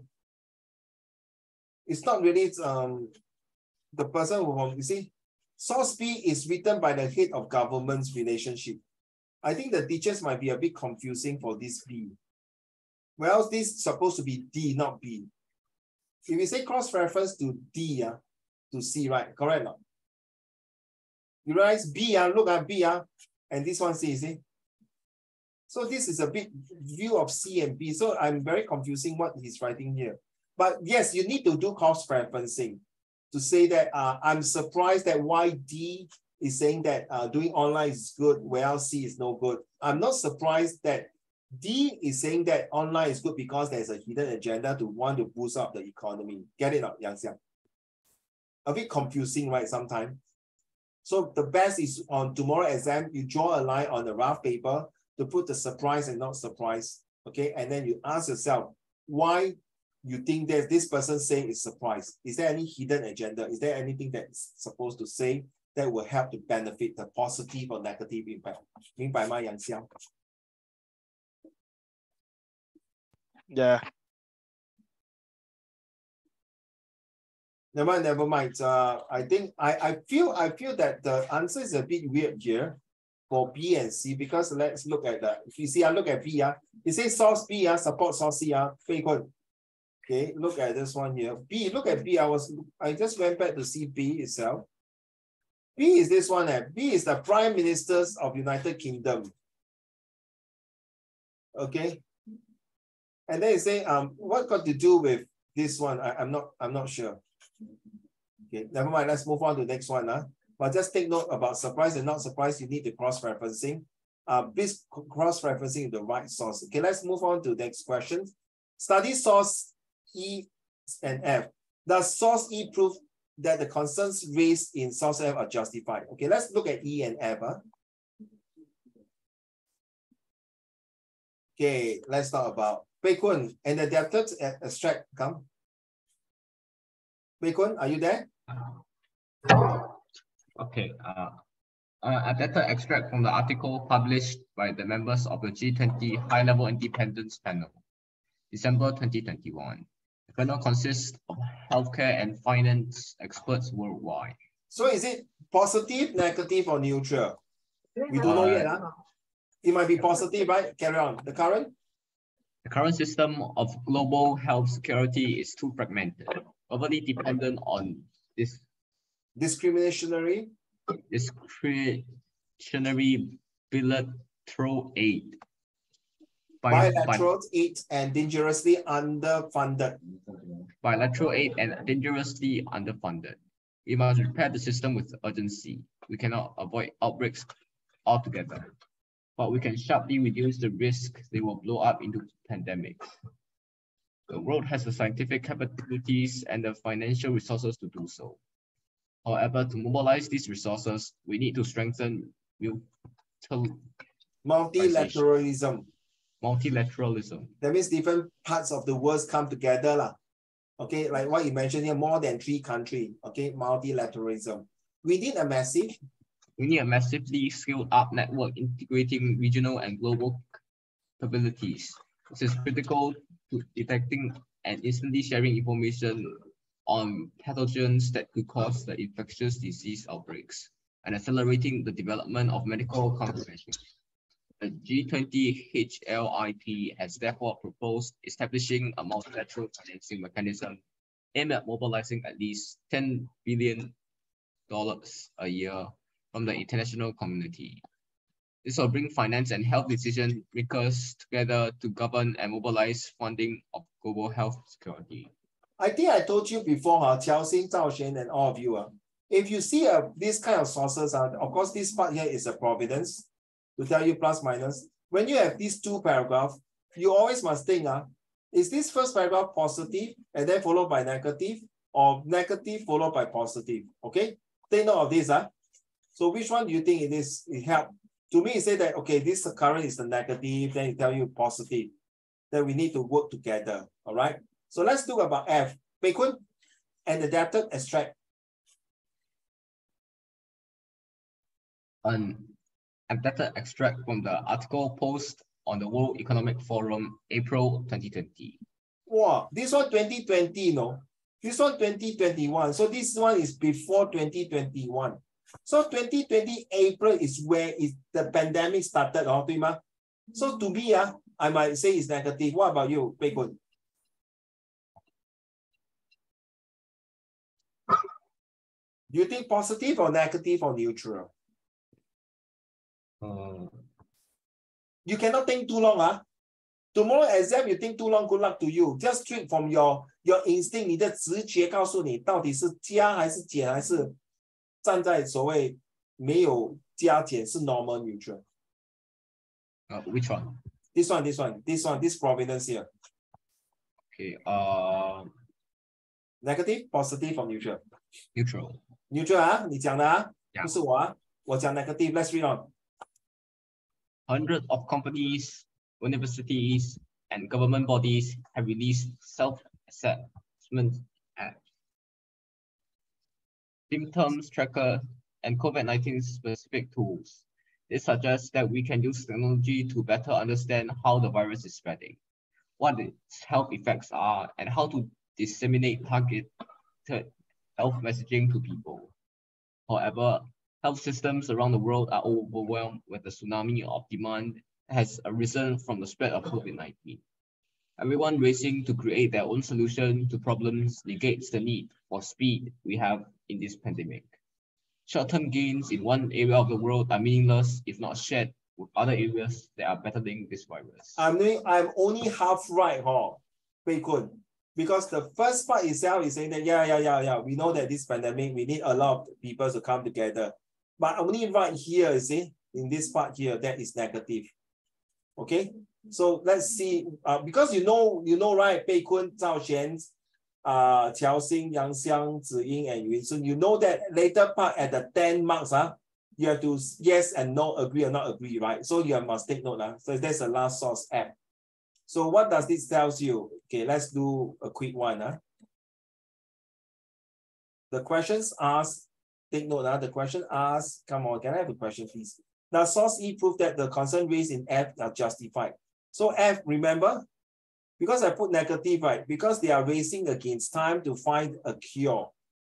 A: It's not really the person who, you see, source B is written by the head of government's relationship. I think the teachers might be a bit confusing for this B. Well, this is supposed to be D, not B. If we say cross-reference to D, to C, right? Correct? No? You realize B, look at B, and this one C, you see? So this is a bit view of C and B. So I'm very confusing what he's writing here. But yes, you need to do cross-referencing to say that I'm surprised that why D is saying that doing online is good, where C is no good. I'm not surprised that D is saying that online is good because there's a hidden agenda to want to boost up the economy. Get it up, Yang Xiang? A bit confusing, right, sometimes? So the best is on tomorrow exam, you draw a line on the rough paper to put the surprise and not surprise, okay? And then you ask yourself, why you think that this person saying is surprise? Is there any hidden agenda? Is there anything that's supposed to say that will help to benefit the positive or negative impact? 明白吗, Yang Xiang?
C: Yeah.
A: Never mind. I think I feel that the answer is a bit weird here for B and C, because let's look at that. If you see, I look at B, it says source B, support source C, okay, look at this one here. B, look at B. I just went back to see B itself. B is this one. B is the Prime Ministers of United Kingdom. Okay. And then you say, what got to do with this one? I'm not sure. Okay, never mind. Let's move on to the next one. But just take note about surprise and not surprise. You need the cross-referencing. This cross-referencing the right source. Okay, let's move on to the next question. Study source E and F. Does source E prove that the concerns raised in source F are justified? Okay, let's look at E and F. Okay, let's talk about Pei Kun and the adapted extract. Come. Pei Kun, are you there?
F: Okay. Adapted extract from the article published by the members of the G20 High-Level Independence Panel, December 2021. The panel consists of healthcare and finance experts worldwide.
A: So is it positive, negative, or neutral? We don't know yet. It might be positive, right? Carry on. The current
F: system of global health security is too fragmented, overly dependent on this
A: discriminatory
F: bilateral aid.
A: Bilateral aid and dangerously underfunded.
F: Bilateral aid and dangerously underfunded. We must repair the system with urgency. We cannot avoid outbreaks altogether, but we can sharply reduce the risk they will blow up into pandemics. The world has the scientific capabilities and the financial resources to do so. However, to mobilize these resources, we need to strengthen
A: multilateralism.
F: That
A: means different parts of the world come together. Okay, like what you mentioned here, more than 3 countries. Okay, multilateralism. We need a
F: massively scaled up network integrating regional and global capabilities. This is critical to detecting and instantly sharing information on pathogens that could cause the infectious disease outbreaks and accelerating the development of medical countermeasures. The G20 HLIP has therefore proposed establishing a multilateral financing mechanism aimed at mobilizing at least $10 billion a year from the international community. This will bring finance and health decision makers together to govern and mobilize funding of global health security.
A: I think I told you before, Qiao Xing, Zhao Xuan, and all of you, If you see this kind of sources, of course, this part here is a providence to tell you plus minus. When you have these two paragraphs, you always must think, is this first paragraph positive and then followed by negative, or negative followed by positive? Okay, take note of this. So which one do you think it is? It helps. To me, it say that, okay, this current is the negative, then it tell you positive. Then we need to work together, all right? So let's talk about F. Pei Kun, an adapted extract.
F: An adapted extract from the article post on the World Economic Forum, April 2020.
A: Wow, this one 2020, no? This one 2021. So this one is before 2021. So 2020 April is where the pandemic started, so to me, I might say it's negative. What about you, Pei Kun? Do you think positive or negative or neutral? You cannot think too long. Tomorrow exam you think too long, good luck to you. Just treat from your instinct, 你的直觉告诉你到底是加还是减，还是站在所谓没有加减是 normal neutral.
F: Which one?
A: This one, this providence here.
F: Okay.
A: Negative, positive or neutral?
F: Neutral.
A: Neutral 你讲的
F: Yeah.
A: 不是我我讲 negative. Let's read on.
F: Hundreds of companies, universities, and government bodies have released self-assessment apps, symptoms tracker, and COVID-19 specific tools. This suggests that we can use technology to better understand how the virus is spreading, what its health effects are, and how to disseminate targeted health messaging to people. However, health systems around the world are overwhelmed with the tsunami of demand that has arisen from the spread of COVID-19. Everyone racing to create their own solution to problems negates the need for speed we have in this pandemic. Short-term gains in one area of the world are meaningless if not shared with other areas that are battling this virus.
A: I'm only half right, Pei Kun, because the first part itself is saying that yeah, we know that this pandemic we need a lot of people to come together, but only right here, you see, in this part here, that is negative. Okay, so let's see. Because you know, right? Pei Kun, Zhao Xuan, Qiao Xing, Yang Xiang, Ziying, and Yun Sun. You know that later part at the 10 marks, you have to yes and no, agree or not agree, right? So you must take note. So that's the last source app. So what does this tells you? Okay, let's do a quick one. The questions asked, take note. The question asked, come on, can I have a question, please? Now, source E proved that the concern raised in F are justified. So F, remember, because I put negative, right? Because they are racing against time to find a cure.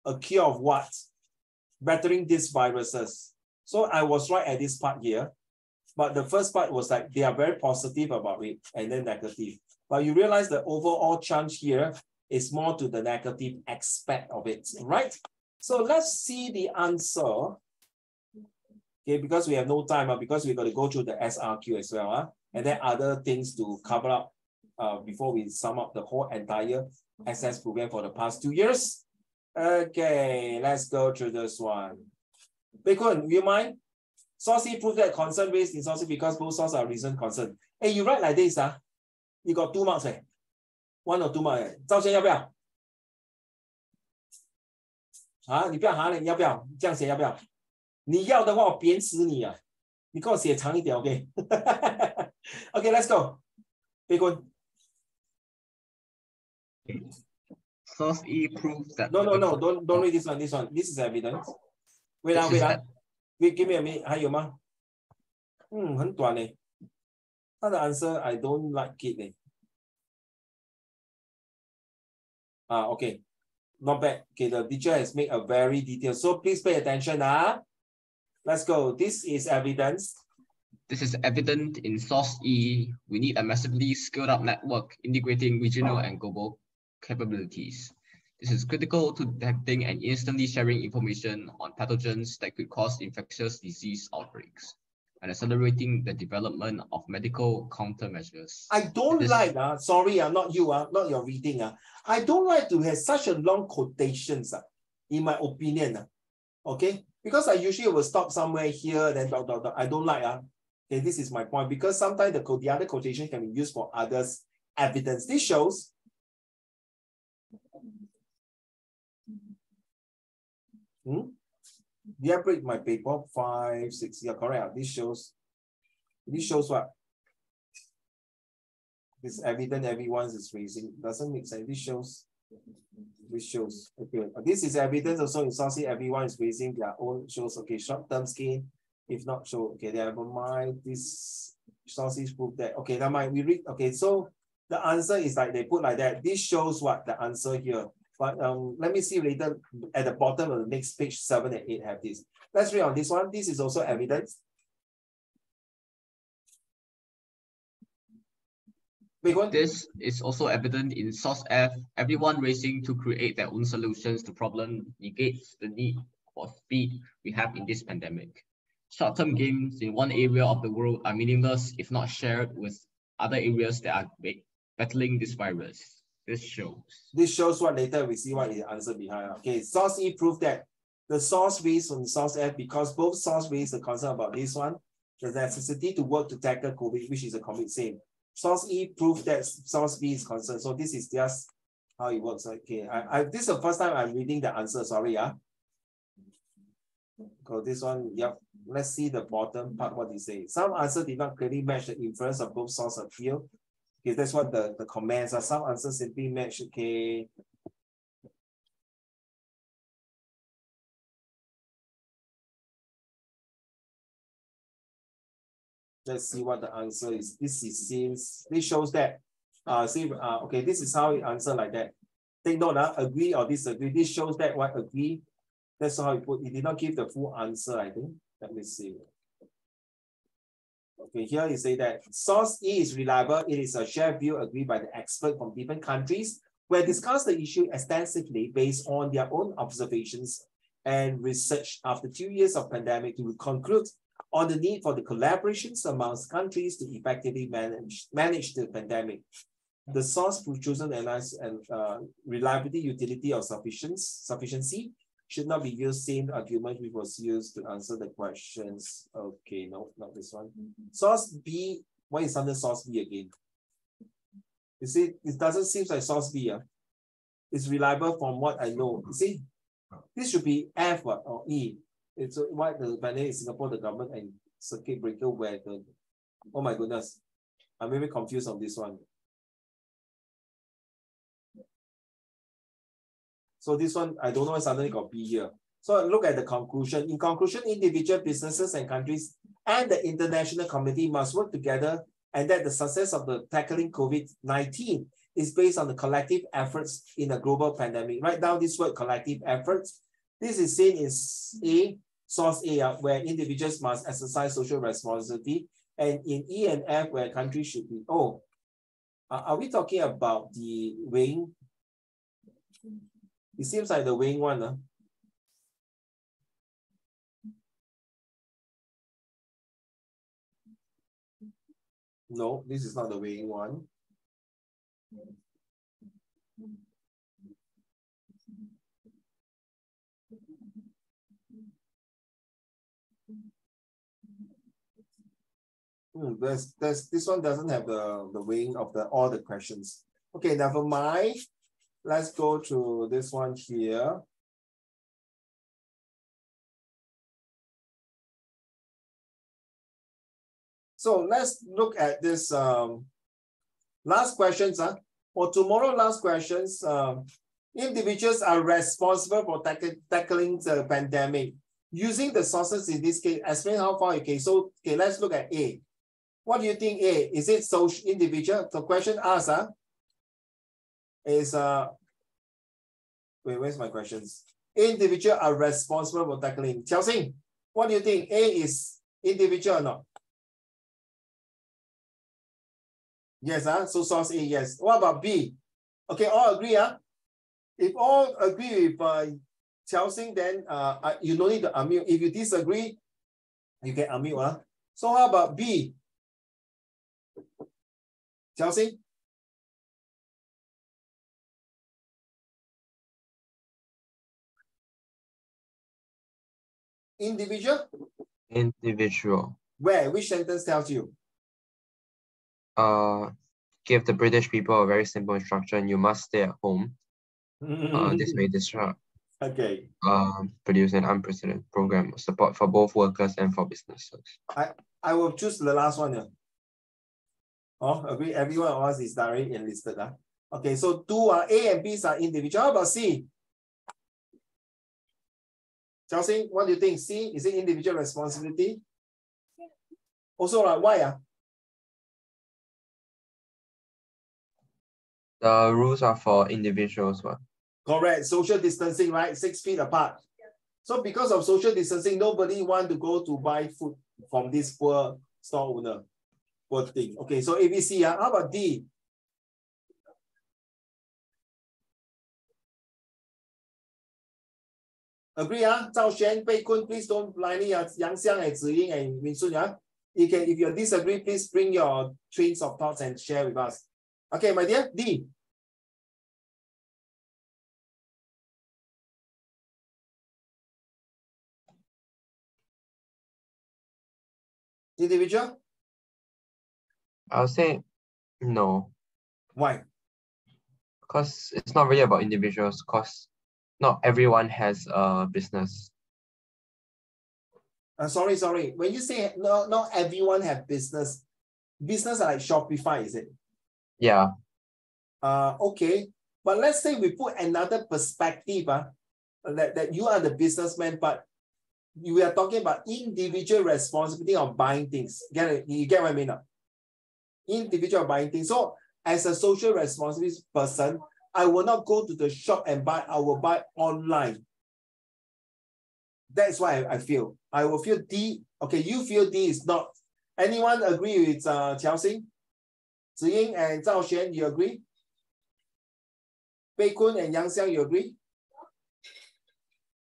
A: A cure of what? Battering these viruses. So I was right at this part here. But the first part was like, they are very positive about it and then negative. But you realize the overall chance here is more to the negative aspect of it, right? So let's see the answer. Okay, because we have no time, because we're going to go through the SRQ as well, and then other things to cover up before we sum up the whole entire SS program for the past 2 years. Okay, let's go through this one. Pei Kun, you mind? Source E proved that concern raised in source E because both sources are reason concern. Hey, you write like this, you got 2 marks, 1 or 2 marks. 赵先要不要？你不要哈了，你要不要？这样写要不要？你要的话，我扁死你啊！你给我写长一点 ，OK？ Okay, let's go. Pei Kun.
F: Source E proves that.
A: No, don't read this one. This one, this is evidence. Wait, wait, give me a minute. 还有吗？很短嘞。他的 answer I don't like it 嘞。Okay, not bad. Okay, the teacher has made a very detailed. So please pay attention. Let's go. This is evidence.
F: This is evident in source E. We need a massively scaled up network integrating regional and global capabilities. This is critical to detecting and instantly sharing information on pathogens that could cause infectious disease outbreaks and accelerating the development of medical countermeasures.
A: I don't like, sorry, not you, not your reading. I don't like to have such a long quotations, in my opinion. Okay, because I usually will stop somewhere here, then dot, dot, dot. I don't like. Okay, this is my point, because sometimes the other quotation can be used for others' evidence. This shows did I break my paper? 5, 6, yeah, correct. This shows what? This evident everyone's is raising. Doesn't make sense. This shows, okay. This is evidence also in source. Everyone is raising their own, shows, okay, short-term gain. If not show, okay, never mind. This sources prove that, okay, never mind. We read, okay, so the answer is like they put like that. This shows what the answer here. But let me see later at the bottom of the next page, 7 and 8 have this. Let's read on this one. This is also evidence.
F: This is also evident in source F. Everyone racing to create their own solutions to problem negates the need for speed we have in this pandemic. Short-term gains in one area of the world are meaningless if not shared with other areas that are battling this virus. This shows
A: what later we see what is the answer behind. Okay, source E proved that the source raised from source F, because both source raised the concern about this one, the necessity to work to tackle COVID, which is a complete same. Source E proved that source B is concerned. So this is just how it works. Okay, this is the first time I'm reading the answer. Sorry, Because this one, yep. Let's see the bottom part, what they say. Some answers did not clearly match the inference of both source and field. Okay, that's what the comments are. Some answers simply match, okay. Let's see what the answer is. This shows that, okay, this is how it answer like that. Take note, agree or disagree. This shows that what agree. That's how it put. It did not give the full answer, I think. Let me see. Okay, here you say that source E is reliable. It is a shared view agreed by the experts from different countries who have discussed the issue extensively based on their own observations and research after 2 years of pandemic to conclude on the need for the collaborations amongst countries to effectively manage the pandemic. The source chosen analyze and reliability, utility, or sufficiency should not be used same argument which was used to answer the questions. Okay, no, not this one. Source B, why is under source B again? You see, it doesn't seem like source B. It's reliable from what I know. You see, this should be F or E. It's why the pandemic in Singapore, the government and circuit breaker where the, oh my goodness, I'm very confused on this one. So this one, I don't know why suddenly got B here. So look at the conclusion. In conclusion, individual businesses and countries and the international community must work together, and that the success of the tackling COVID-19 is based on the collective efforts in a global pandemic. Write down this word, collective efforts. This is seen in A, source A, where individuals must exercise social responsibility, and in E and F, where countries should be. Oh, are we talking about the weighing? It seems like the weighing one. No, this is not the weighing one. This one doesn't have the weighing of all the questions. Okay, never mind. Let's go to this one here. So let's look at this last questions. For tomorrow, last questions. Individuals are responsible for tackling the pandemic. Using the sources in this case, explain how far. Okay, so okay, let's look at A. What do you think A? Is it social individual? The question asked is wait, where's my questions? Individual are responsible for tackling. Qiao Xing, what do you think? A is individual or not? Yes, so source A, yes. What about B? Okay, all agree, If all agree with Qiao Xing, then you don't need to unmute. If you disagree, you can unmute, So how about B? Qiao Xing? Individual?
B: Individual.
A: Where? Which sentence tells you?
B: Give the British people a very simple instruction: you must stay at home. This may disrupt.
A: Okay.
B: Produce an unprecedented program of support for both workers and for businesses.
A: I will choose the last one. Yeah. Oh, agree. Everyone of us is directly enlisted. Okay, so two A and B's are individual. How about C? Chelsea, what do you think? C, is it individual responsibility? Also, why?
B: The rules are for individuals.
A: Correct. Social distancing, right? 6 feet apart. So because of social distancing, nobody want to go to buy food from this poor store owner. Poor thing. Okay, so ABC. How about D? Agree, Zhao Xuan, Bei Kun, please don't blindly, Yang Xiang and Ziying and Min Sun, You can, if you disagree, please bring your trains of thoughts and share with us. Okay, my dear, D. Individual?
B: I'll say no.
A: Why?
B: Because it's not really about individuals, because not everyone has a business.
A: Sorry. When you say not everyone have business are like Shopify, is it?
B: Yeah.
A: Okay. But let's say we put another perspective, that you are the businessman, but we are talking about individual responsibility of buying things. You get what I mean? Individual buying things. So as a social responsibility person, I will not go to the shop and buy, I will buy online. That's why I feel. I will feel D. Okay, you feel D is not. Anyone agree with Chelsea? Ziying and Zhao Xuan, you agree? Bei Kun and Yang Xiang, you agree?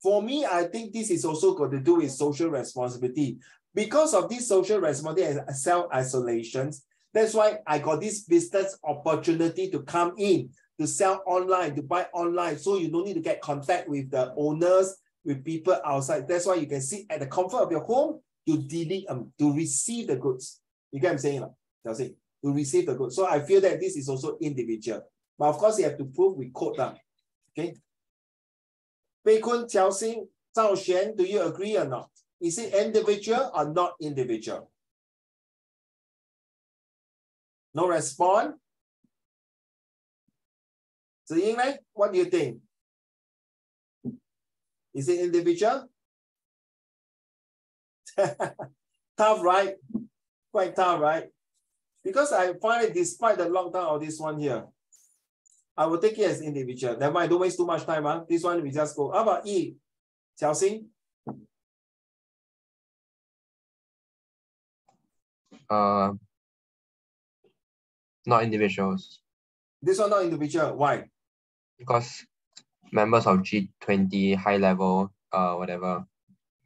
A: For me, I think this is also got to do with social responsibility. Because of this social responsibility and self-isolation, that's why I got this business opportunity to come in, to sell online, to buy online. So you don't need to get contact with the owners, with people outside. That's why you can sit at the comfort of your home to receive the goods. You get what I'm saying? Chelsea? To receive the goods. So I feel that this is also individual. But of course, you have to prove with code. Okay. Bei Kun, Chelsea, Zhao Xuan, do you agree or not? Is it individual or not individual? No response? Ziying, what do you think? Is it individual? Tough, right? Quite tough, right? Because I find it, despite the lockdown of this one here, I will take it as individual. Never mind, don't waste too much time. This one we just go. How about E? Chelsea?
B: Not individuals.
A: This one not individual. Why?
B: Because members of G20, high level, whatever.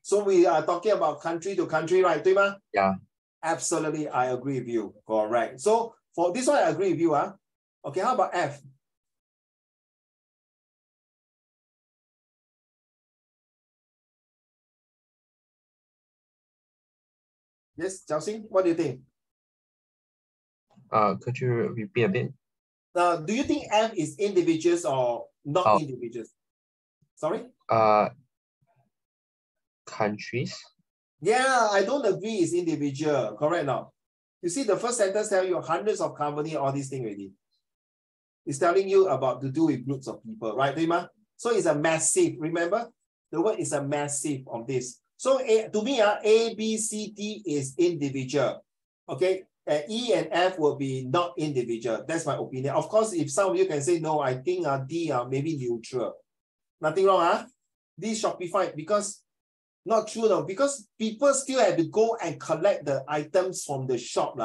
A: So we are talking about country to country, right?
B: Yeah.
A: Absolutely, I agree with you. Correct. So for this one, I agree with you. Okay, how about F? Yes, Chelsea, what do you think?
B: Could you repeat a bit?
A: Do you think F is individuals or not individuals? Sorry?
B: Countries.
A: Yeah, I don't agree it's individual. Correct now. You see, the first sentence tells you hundreds of companies, all these things already. It's telling you about to do with groups of people, right, Dima? So it's a massive. Remember, the word is a massive on this. So to me, A, B, C, D is individual. Okay, E and F will be not individual. That's my opinion. Of course, if some of you can say no, I think D are maybe neutral. Nothing wrong, D Shopify, because not true though, because people still have to go and collect the items from the shop.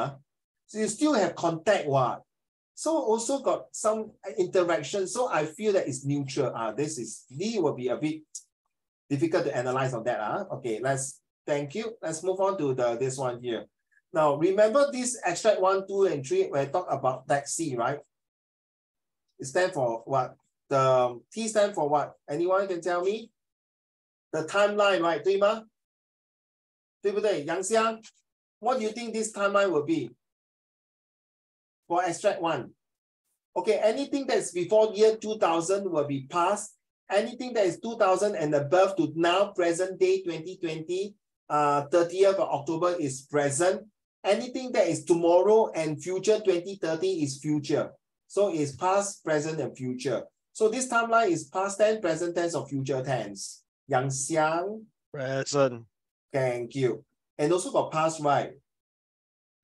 A: So you still have contact. So also got some interaction. So I feel that it's neutral. This is D will be a bit difficult to analyze on that. Okay, thank you. Let's move on to this one here. Now remember this extract 1, 2, and 3 when I talk about taxi, right? It stands for what? The T stands for what? Anyone can tell me? The timeline, right? 对不对？杨香 what do you think this timeline will be for extract one? Okay, anything that's before year 2000 will be past. Anything that is 2000 and above to now, present day 2020, 30th of October is present. Anything that is tomorrow and future 2030 is future. So it's past, present, and future. So this timeline is past tense, present tense, or future tense. Yang Xiang,
C: Present.
A: thank you. And also for past, right?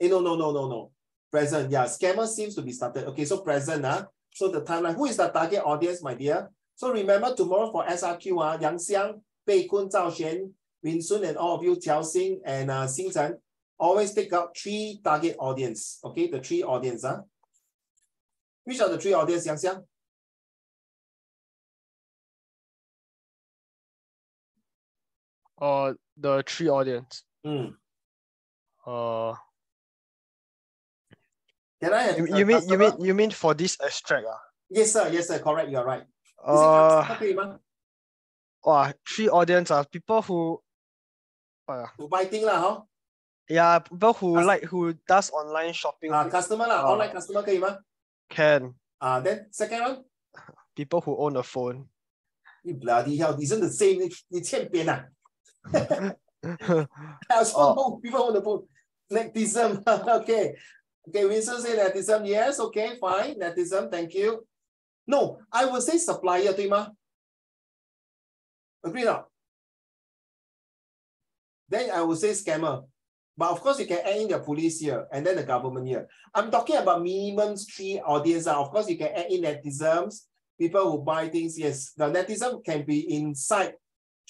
A: No. Present, yeah. Scammer seems to be started. Okay, so present, so the timeline. Who is the target audience, my dear? So remember tomorrow for SRQ, Yang Xiang, Bei Kun, Zhao Xuan, Win Sun, and all of you, Jiao Xing and Xing Chen, always take out 3 target audience. Okay, the 3 audience. Which are the 3 audience, Yang Xiang?
C: The 3 audience.
A: Mm. Can I have
C: you mean for this extract?
A: Yes, sir, correct, you're right.
C: Is it 3 audience are people who
A: to buy thing lah, huh?
C: yeah, people who does online shopping.
A: Customer lah, online customer 可以吗?
C: Can.
A: Then second one?
C: People who own a phone.
A: You bloody hell, isn't the same, 你欠扁啊? I also know people on the phone. Netism, okay. Okay, Winston say netism, yes, okay, fine. Netism, thank you. No, I will say supplier, 对吗? Agree not? Then I will say scammer. But of course, you can add in the police here and then the government here. I'm talking about minimum 3 audience. Of course, you can add in netisms, people who buy things. Yes, the netism can be inside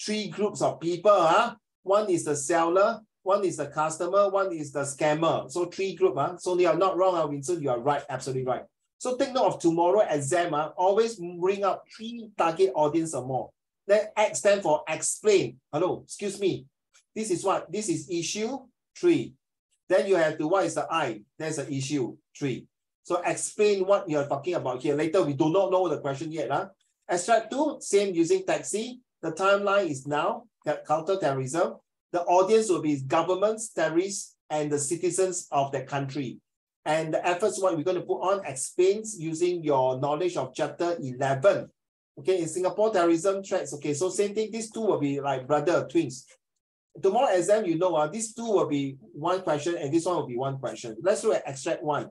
A: 3 groups of people. One is the seller, one is the customer, one is the scammer. So 3 groups. So you are not wrong, Vincent. You are right, absolutely right. So take note of tomorrow exam. Always bring up 3 target audience or more. Then X stand for explain. Hello, excuse me. This is what? This is issue 3. Then you have to, what is the I? There's an issue 3. So explain what you're talking about here. Later, we do not know the question yet. Extract 2, same using taxi. The timeline is now counter-terrorism. The audience will be governments, terrorists, and the citizens of the country. And the efforts, what we're going to put on, explains using your knowledge of chapter 11. Okay, in Singapore, terrorism threats. Okay, so same thing. These 2 will be like brother, twins. Tomorrow exam, you know, these 2 will be 1 question and this one will be 1 question. Let's look at extract 1.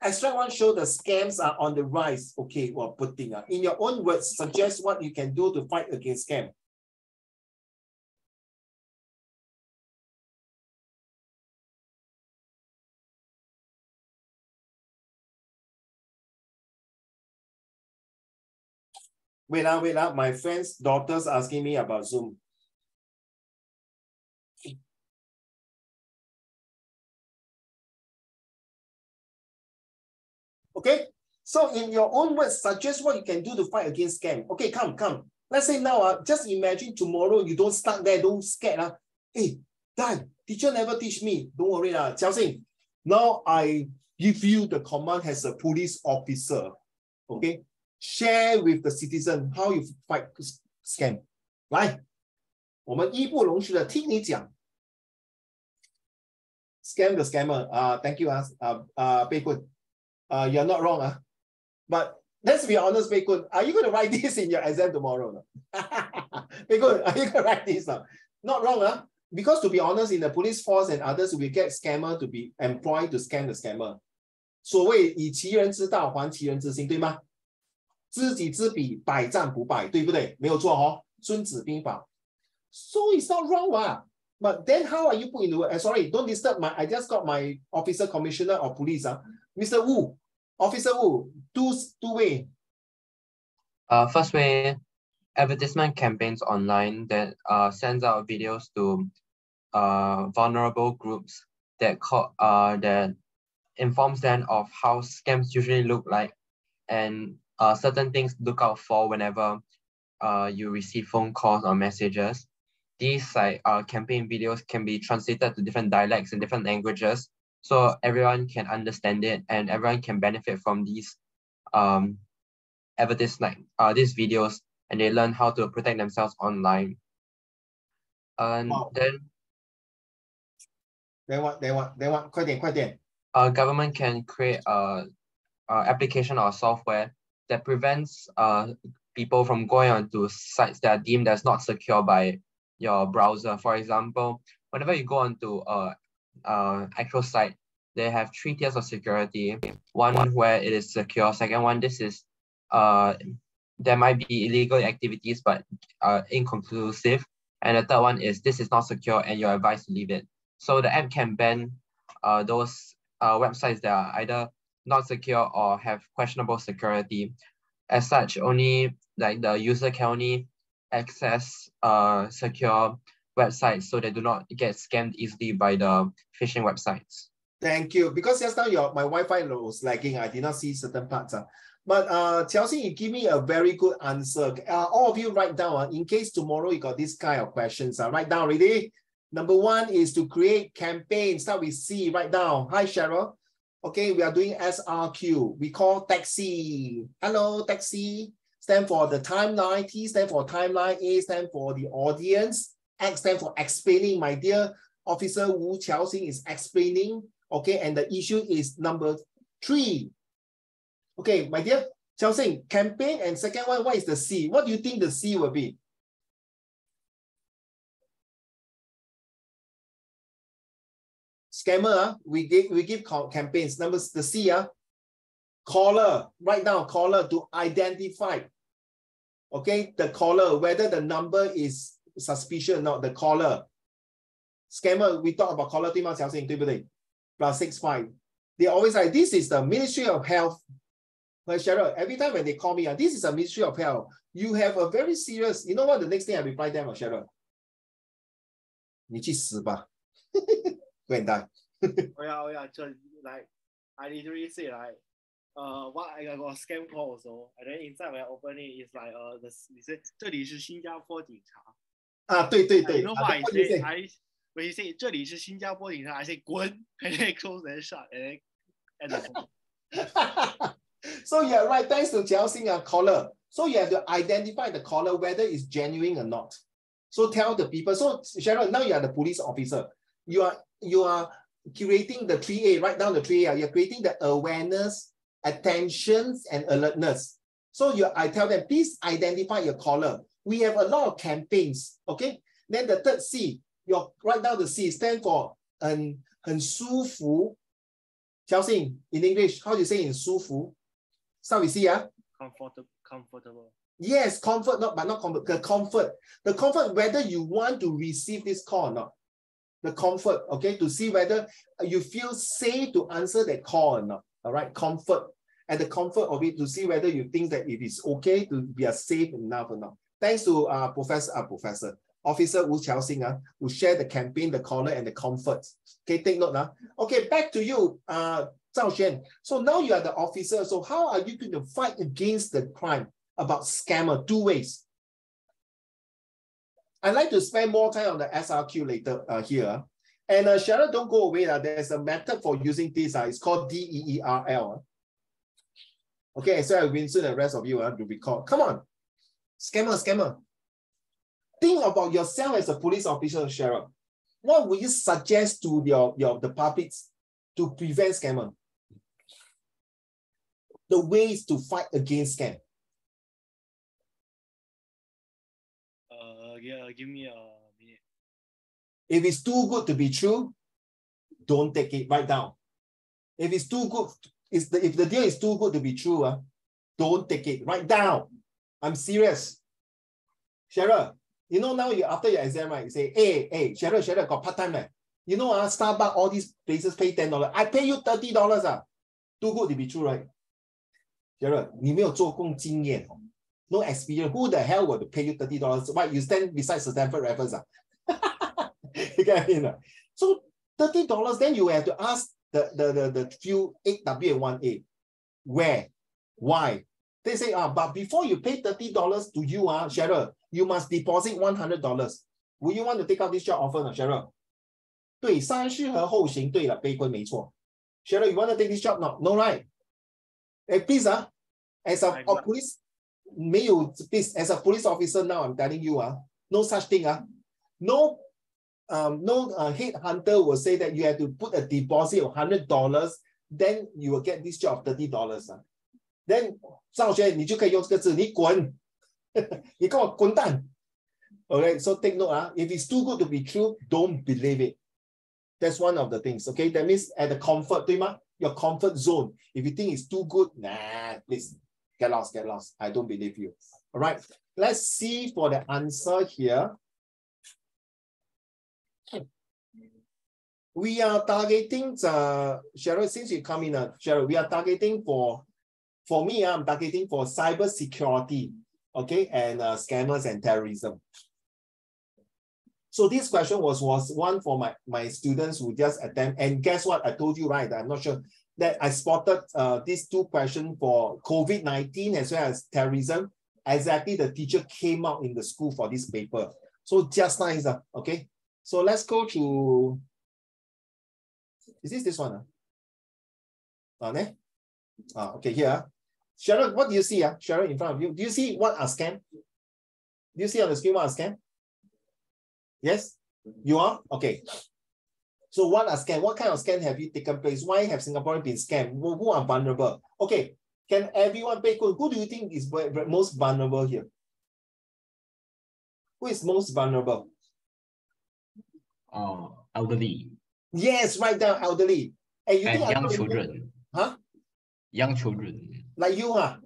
A: Extract 1 show the scams are on the rise. Okay, well, putting in your own words, suggest what you can do to fight against scam. Wait, my friend's daughter's asking me about Zoom. Okay, so in your own words, suggest what you can do to fight against scam. Okay, come. Let's say now, just imagine tomorrow you don't start there, don't scared. Hey, Dan, teacher never teach me. Don't worry, Jiao Xing. Now I give you the command as a police officer. Okay, share with the citizen how you fight scam. 来，我们义不容辞的听你讲。Scam the scammer. Thank you, Bei Kun. You're not wrong, but let's be honest, Bei Kun, are you going to write this in your exam tomorrow? Bei Kun, are you going to write this? Not wrong, because to be honest, in the police force and others, we get scammer to be employed to scam the scammer. 所谓以其人之道还其人之心，对吗？知己知彼，百战不败，对不对？没有错哦，孙子兵法。So it's not wrong, but then how are you put into it? Sorry, don't disturb I just got my officer commissioner of police, Mr. Wu, Officer Wu, two way.
B: First way, advertisement campaigns online that sends out videos to vulnerable groups that informs them of how scams usually look like and certain things to look out for whenever you receive phone calls or messages. These campaign videos can be translated to different dialects and different languages, so everyone can understand it and everyone can benefit from these these videos, and they learn how to protect themselves online. And then
A: Then what? Then what? Then what? 快点，快点。
B: Government can create a application or software that prevents people from going onto sites that are deemed as not secure by your browser. For example, whenever you go onto actual site, they have 3 tiers of security. One where it is secure. Second one, this is there might be illegal activities but inconclusive. And the third one is this is not secure and you're advised to leave it. So the app can ban those websites that are either not secure or have questionable security. As such, only like the user can only access secure websites so they do not get scammed easily by the phishing websites.
A: Thank you. Because just now my Wi-Fi was lagging. I did not see certain parts. But Chelsea, you give me a very good answer. All of you write down. In case tomorrow you got this kind of questions. Write down, ready? Number 1 is to create campaigns. Start with C. Write down. Hi, Cheryl. Okay, we are doing SRQ. We call taxi. Hello, taxi. Stand for the timeline. T stand for timeline. A stand for the audience. X stand for explaining. My dear Officer Wu Qiaoxing is explaining. Okay, and the issue is number 3. Okay, my dear Qiaoxing, campaign and second one, what is the C? What do you think the C will be? Scammer, we give campaigns. Numbers, the C, caller, write down caller to identify. Okay, the caller, whether the number is suspicious or not, the caller. Scammer, we talk about caller, 对吗, Qiaoxing, 对不对? +65. They always say, this is the Ministry of Health. But Cheryl, every time when they call me, this is a Ministry of Health. You have a very serious, you know what, the next thing I reply them, Cheryl? 你去死吧. Go and die.
D: Oh yeah, like I literally say like what I got a scam call also, and then inside when I open it, it's like they say 这里是新加坡警察。
A: 对对对。
D: You know what I say? When you say 这里是新加坡警察, I say 滚 and then close and shut and then end the
A: So yeah, right. Thanks to Qiaoxing, caller. So you have to identify the caller whether it's genuine or not. So tell the people. So Cheryl, now you are the police officer. You are creating the 3A. Write down the 3A. You're creating the awareness, attention, and alertness. So I tell them, please identify your caller. We have a lot of campaigns. Okay. Then the third C. Write down the C. Stand for 很舒服. Qiaoxing, in English, how do you say in 舒服? Start with C,
D: comfortable.
A: Yes, comfort, but not comfort. The comfort, whether you want to receive this call or not. The comfort, okay, to see whether you feel safe to answer that call or not. All right, comfort. And the comfort of it to see whether you think that it is okay to be safe enough or not. Thanks to Officer Wu Qiaoxing, who share the campaign, the caller, and the comfort. Okay, take note now. Okay, back to you, Zhao Xuan. So now you are the officer. So how are you going to fight against the crime about scammer? 2 ways. I'd like to spend more time on the SRQ later here. And Cheryl, don't go away. There's a method for using this. It's called DEERL. Okay, so Winston and the rest of you to recall. Come on. Scammer. Think about yourself as a police officer, Cheryl. What would you suggest to the publics to prevent scammer? The ways to fight against scam.
D: Give me a minute.
A: If it's too good to be true, don't take it. Write down. If it's too good, if the deal is too good to be true, don't take it. Write down. I'm serious. Cheryl, you know now after your exam, right? You say, hey, Cheryl, got part-time, man. You know, Starbucks, all these places pay $10. I pay you $30. Too good to be true, right? Cheryl, 你没有做工经验. No experience. Who the hell would pay you $30? Why you stand beside Stanford Raffles? You get what I mean? So $30, then you have to ask the few 8W and 1A. Where? Why? They say, but before you pay $30 to you, Cheryl, you must deposit $100. Would you want to take out this job offer, Cheryl? 对，三思而后行，对了，悲观没错。Cheryl, you want to take this job? No, right? Hey, please, as a police, please, as a police officer now, I'm telling you, no such thing. No no headhunter will say that you have to put a deposit of $100, then you will get this job of $30. Then 赵轩，你就可以用这个字，你滚，你跟我滚蛋。Okay, so take note, if it's too good to be true, don't believe it. That's one of the things. Okay, that means at the comfort, 对吗？ Your comfort zone. If you think it's too good, nah, please get lost, get lost. I don't believe you. All right, let's see for the answer here. We are targeting Cheryl, since you come in, Cheryl, we are targeting for me, I'm targeting for cyber security, okay, and scammers and terrorism. So this question was one for my students who just attempt, and guess what? I told you, right? I'm not sure that I spotted these two questions for COVID-19 as well as terrorism. Exactly, the teacher came out in the school for this paper. So just nice, okay? So let's go to, is this one? Okay, here. Cheryl, what do you see? Cheryl, in front of you. Do you see what are scam? Do you see on the screen what are scam? Yes? You are? Okay. So what are scam? What kind of scam have you taken place? Why have Singaporeans been scammed? Who are vulnerable? Okay. Can everyone pay? Who do you think is most vulnerable here? Who is most vulnerable?
F: Elderly.
A: Yes, right down elderly. And you think
F: young children.
A: Huh?
F: Young children.
A: Like you, huh?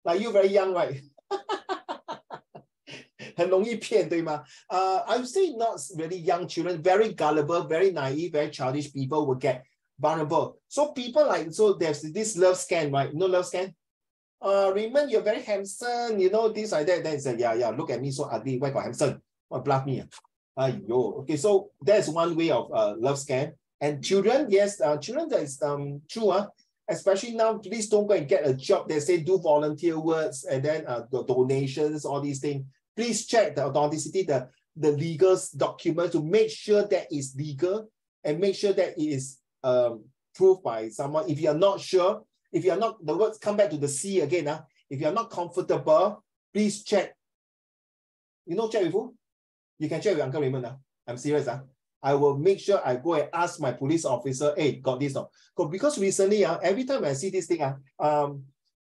A: Like you very young, right? 很容易骗，对吗? I would say not really young children, very gullible, very naive, very childish people will get vulnerable. So people like, so there's this love scam, right? You know love scam? Raymond, you're very handsome, you know, this like that. Then it's like, yeah, look at me so ugly, why got handsome? What bluff me? Okay, so that's one way of love scam. And children, yes, children, that is true, especially now, please don't go and get a job. They say do volunteer works and then the donations, all these things. Please check the authenticity, the legal document to make sure that it's legal and make sure that it is proved by someone. If you're not sure, if you're not, the words come back to the C again. If you're not comfortable, please check. You know, check with who? You can check with Uncle Raymond. I'm serious. I will make sure I go and ask my police officer, hey, got this or not? Because recently, every time I see this thing,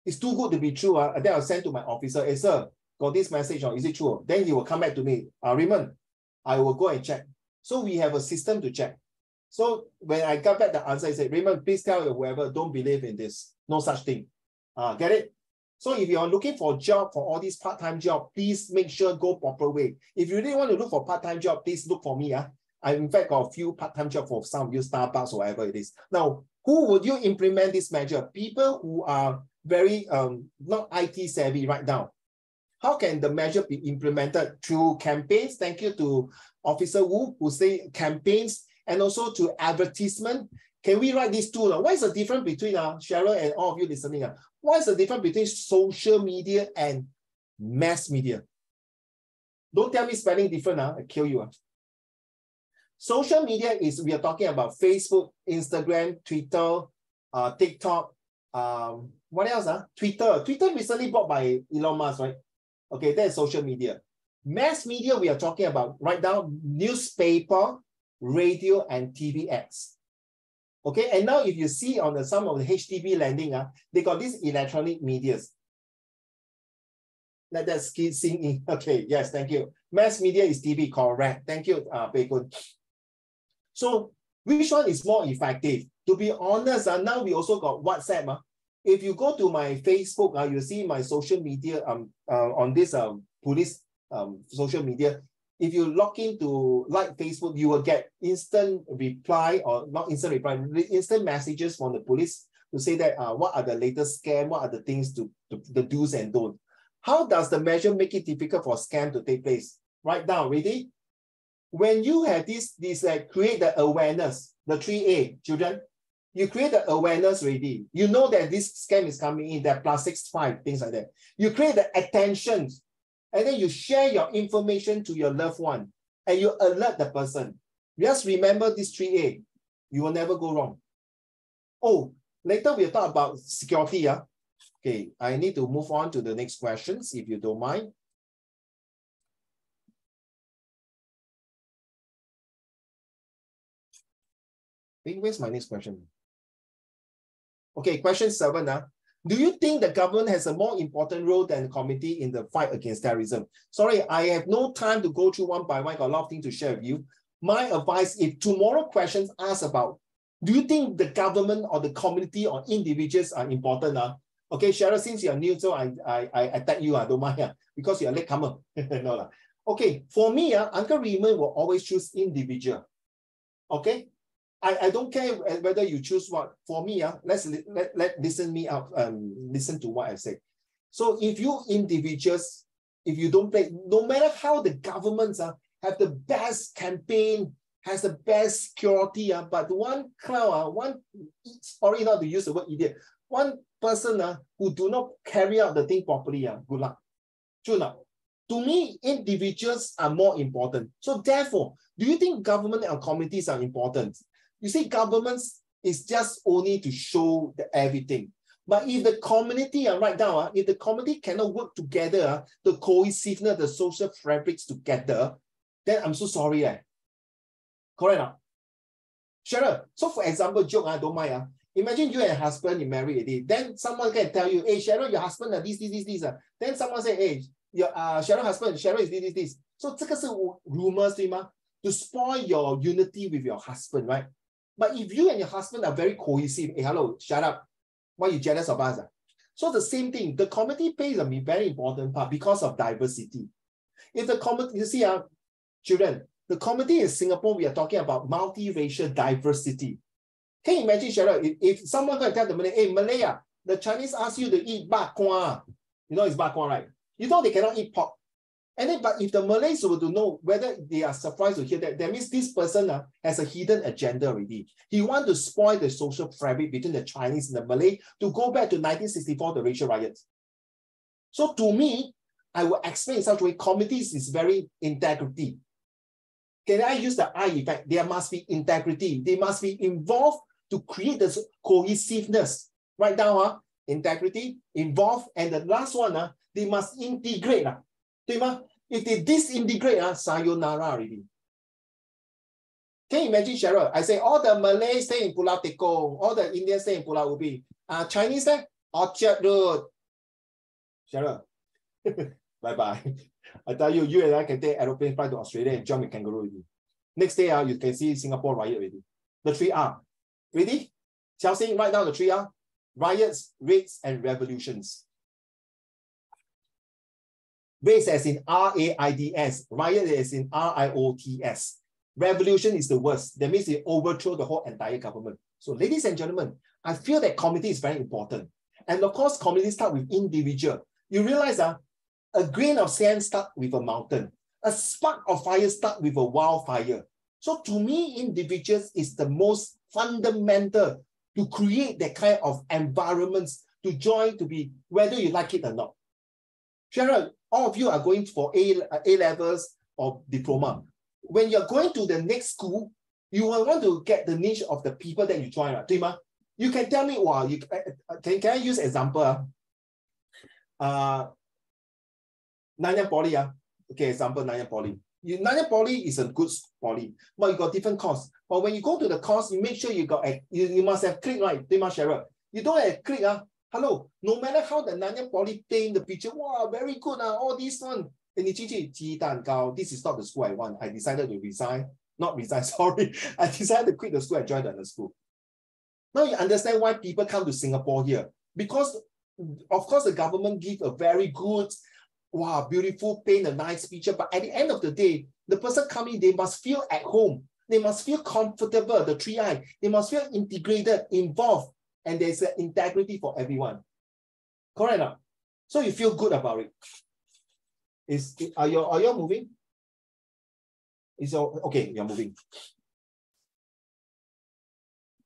A: it's too good to be true. Then I'll send to my officer, hey, sir, got this message, or is it true? Then he will come back to me, Raymond, I will go and check. So we have a system to check. So when I got back the answer, I said, Raymond, please tell whoever, don't believe in this. No such thing. Get it? So if you're looking for a job, for all these part-time job, please make sure go proper way. If you really want to look for part-time job, please look for me. I in fact got a few part-time job for some of you, Starbucks or whatever it is. Now, who would you implement this measure? People who are very not IT savvy right now. How can the measure be implemented? Through campaigns. Thank you to Officer Wu who say campaigns, and also to advertisement. Can we write these two? What is the difference between Cheryl and all of you listening? What is the difference between social media and mass media? Don't tell me spelling different. I kill you. Social media is, we are talking about Facebook, Instagram, Twitter, TikTok. What else? Twitter. Twitter recently bought by Elon Musk, right? Okay, that's social media. Mass media, we are talking about right now, newspaper, radio, and TV ads. Okay, and now if you see on some of the HDB landing, they got these electronic medias. Let that sink in. Okay, yes, thank you. Mass media is TV, correct. Thank you, Beikun. So which one is more effective? To be honest, now we also got WhatsApp. If you go to my Facebook, you see my social media on this police social media. If you log into like Facebook, you will get instant reply, or not instant reply, instant messages from the police to say that what are the latest scam, what are the things the do's and don'ts. How does the measure make it difficult for scam to take place? Right now, ready? When you have this create the awareness, the 3A, children, you create the awareness already. You know that this scam is coming in, that +65, things like that. You create the attention, and then you share your information to your loved one, and you alert the person. Just remember this 3A. You will never go wrong. Oh, later we'll talk about security. Okay, I need to move on to the next questions, if you don't mind. Where's my next question? Okay, question 7. Do you think the government has a more important role than the committee in the fight against terrorism? Sorry, I have no time to go through one by one. I got a lot of things to share with you. My advice, if tomorrow questions ask about, do you think the government or the community or individuals are important? Okay, Cheryl, since you're new, so I attack you, don't mind, because you're a latecomer. No, okay, for me, Uncle Raymond will always choose individual. Okay, I don't care whether you choose what. For me, listen me out, listen to what I say. So if you individuals, if you don't play, no matter how the governments have the best campaign, has the best security, but one clown, sorry not to use the word idiot, one person who do not carry out the thing properly, good luck. True now. To me, individuals are more important. So therefore, do you think government and communities are important? You see, governments is just only to show everything. But if the community, right now, if the community cannot work together, the cohesiveness, the social fabrics together, then I'm so sorry. Correct now? Sure. So for example, joke, I don't mind. Imagine you and your husband, you married already. Then someone can tell you, hey, Cheryl, your husband are this. Then someone say, hey, your Cheryl husband, Cheryl is this. So this is rumors, to spoil your unity with your husband, right? But if you and your husband are very cohesive, hey, hello, shut up. Why are you jealous of us? So the same thing, the community plays a very important part because of diversity. If the community, you see, children, the community in Singapore, we are talking about multiracial diversity. Can you imagine, Cheryl, if someone can tell the Malay, hey, Malay, the Chinese ask you to eat bak kwa. You know it's bak kwa, right? You know they cannot eat pork. And then, but if the Malays were to know whether they are surprised to hear that, that means this person has a hidden agenda already. He wants to spoil the social fabric between the Chinese and the Malay to go back to 1964, the racial riots. So to me, I will explain in such a way, communities is very integrity. Can I use the I effect? There must be integrity. They must be involved to create this cohesiveness. Right now, integrity, involved, and the last one, they must integrate. If they disintegrate, sayonara already. Can you imagine, Cheryl? I say all the Malays stay in Pulau Tekong, all the Indians stay in Pulau Ubi. Chinese stay Orchard Road. Cheryl, bye-bye. I tell you, you and I can take aeroplane flight to Australia and jump in kangaroo with you. Next day, you can see Singapore riot already. The 3R. Ready? Chelsea, write down the 3R. Riots, raids, and revolutions. Raids as in R-A-I-D-S. Riot as in R-I-O-T-S. Revolution is the worst. That means they overthrow the whole entire government. So ladies and gentlemen, I feel that community is very important. And of course, community start with individual. You realize a grain of sand start with a mountain. A spark of fire start with a wildfire. So to me, individuals is the most fundamental to create that kind of environments to join, to be, whether you like it or not. Cheryl, all of you are going for A levels or diploma. When you're going to the next school, you will want to get the niche of the people that you join. Right? You can tell me, wow, can I use example? Nanyang Poly. Okay, example, Nanyang Poly. Nanyang Poly is a good poly, but you got different course. But when you go to the course, you make sure you got you must have click, right? Cheryl. You don't have click, hello, no matter how the Nanyang Poly paint the picture, wow, very good, all this one. And this is not the school I want. I decided to resign. Not resign, sorry. I decided to quit the school and join the school. Now you understand why people come to Singapore here. Because, of course, the government gives a very good, wow, beautiful, paint a nice picture. But at the end of the day, the person coming, they must feel at home. They must feel comfortable, the 3I. They must feel integrated, involved. And there's an integrity for everyone. Correct now? So you feel good about it. Are you moving? Okay, you're moving.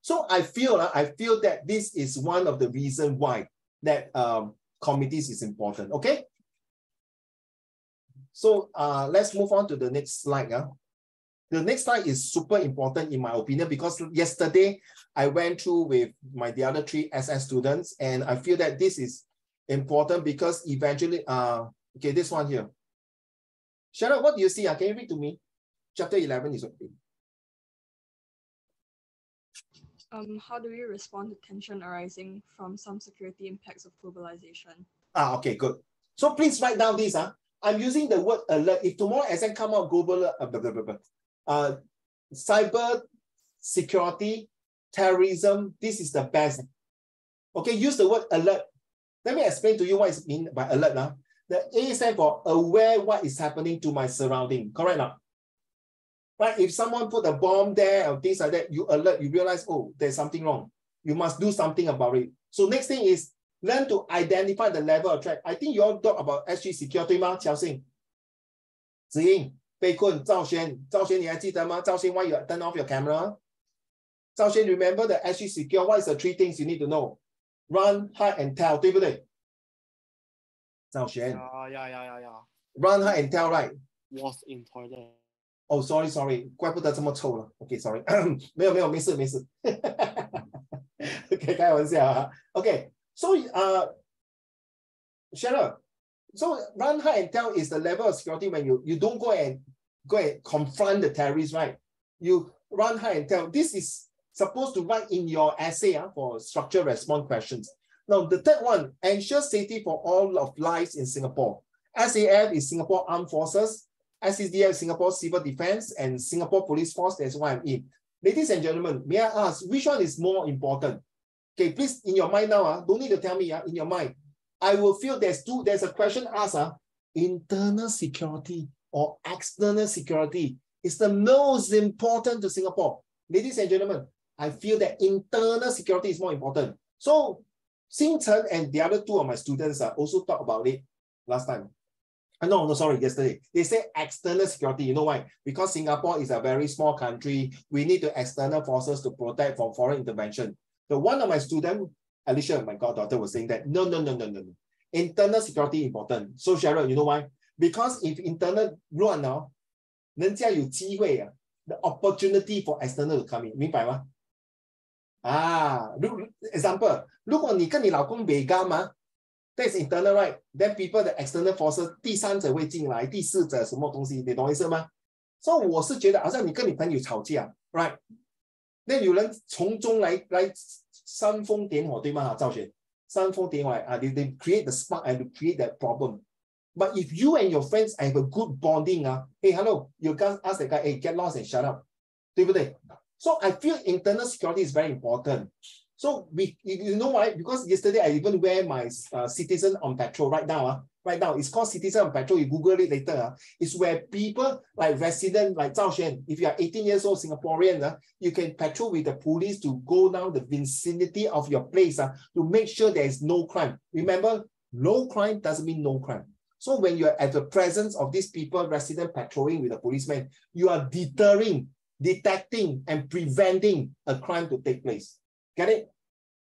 A: So I feel that this is one of the reasons why that committees is important. Okay. So let's move on to the next slide. The next slide is super important in my opinion, because yesterday I went through with the other 3 SS students, and I feel that this is important because eventually, okay, this one here. Cheryl, what do you see? Can you read to me? Chapter 11 is okay.
G: How do we respond to tension arising from some security impacts of globalization?
A: Okay, good. So please write down this. I'm using the word alert. If tomorrow exam come out global, cyber security, terrorism, this is the best. Okay, use the word alert. Let me explain to you what is mean by alert now. The A stands for aware what is happening to my surrounding. Correct now? Right? If someone put a bomb there or things like that, you alert, you realize, oh, there's something wrong. You must do something about it. So next thing is learn to identify the level of threat. I think you all talk about SG secure, 对吗？乔信、子英、被困、赵轩、赵轩，你还记得吗？赵轩 why you turn off your camera? 赵轩 remember the SG secure, what is the 3 things you need to know? Run, hide, and tell, 对不对？赵轩
D: Yeah.
A: Run, hide, and tell, right?
D: Was in toilet.
A: Oh, sorry, 怪不得这么臭了。Okay, sorry. 没有，没事。Okay, 开玩笑啊。Okay, so Cheryl, so run, hide, and tell is the level of security when you don't go and confront the terrorists, right? You run, hide, and tell. This is supposed to write in your essay for structured response questions. Now, the third one, ensure safety for all of lives in Singapore. SAF is Singapore Armed Forces. SCDF, Singapore Civil Defense, and Singapore Police Force, that's why I'm in. Ladies and gentlemen, may I ask, which one is more important? Okay, please, in your mind now, don't need to tell me, in your mind. I will feel there's a question asked, internal security or external security is the most important to Singapore. Ladies and gentlemen, I feel that internal security is more important. So, Xing Chen and the other two of my students also talked about it last time. No, sorry, yesterday. They say external security. You know why? Because Singapore is a very small country. We need the external forces to protect from foreign intervention. So one of my students, Alicia, my goddaughter, was saying that, no. Internal security important. So Cheryl, you know why? Because if internal 乱了，人家有机会the opportunity for external to come in. 明白吗？example, 如果你跟你老公违干嘛？ That's internal, right? Then people, the external forces, 第三者会进来，第四者什么东西，你懂意思吗？所以我是觉得，好像你跟你朋友吵架 ，right？ 那有人从中来煽风点火，对吗？赵雪，煽风点火they create the spark and create that problem. But if you and your friends have a good bonding, hey, hello, you guys ask the guy, hey, get lost and shut up, 对不对？ So I feel internal security is very important. So you know why? Because yesterday I even wear my Citizen on Patrol right now. Right now, it's called Citizen on Patrol. You Google it later. It's where people like resident like Zhao Xuan, if you are 18 years old Singaporean, you can patrol with the police to go down the vicinity of your place to make sure there is no crime. Remember, no crime doesn't mean no crime. So when you're at the presence of these people, resident patrolling with a policeman, you are deterring, detecting, and preventing a crime to take place. Get it?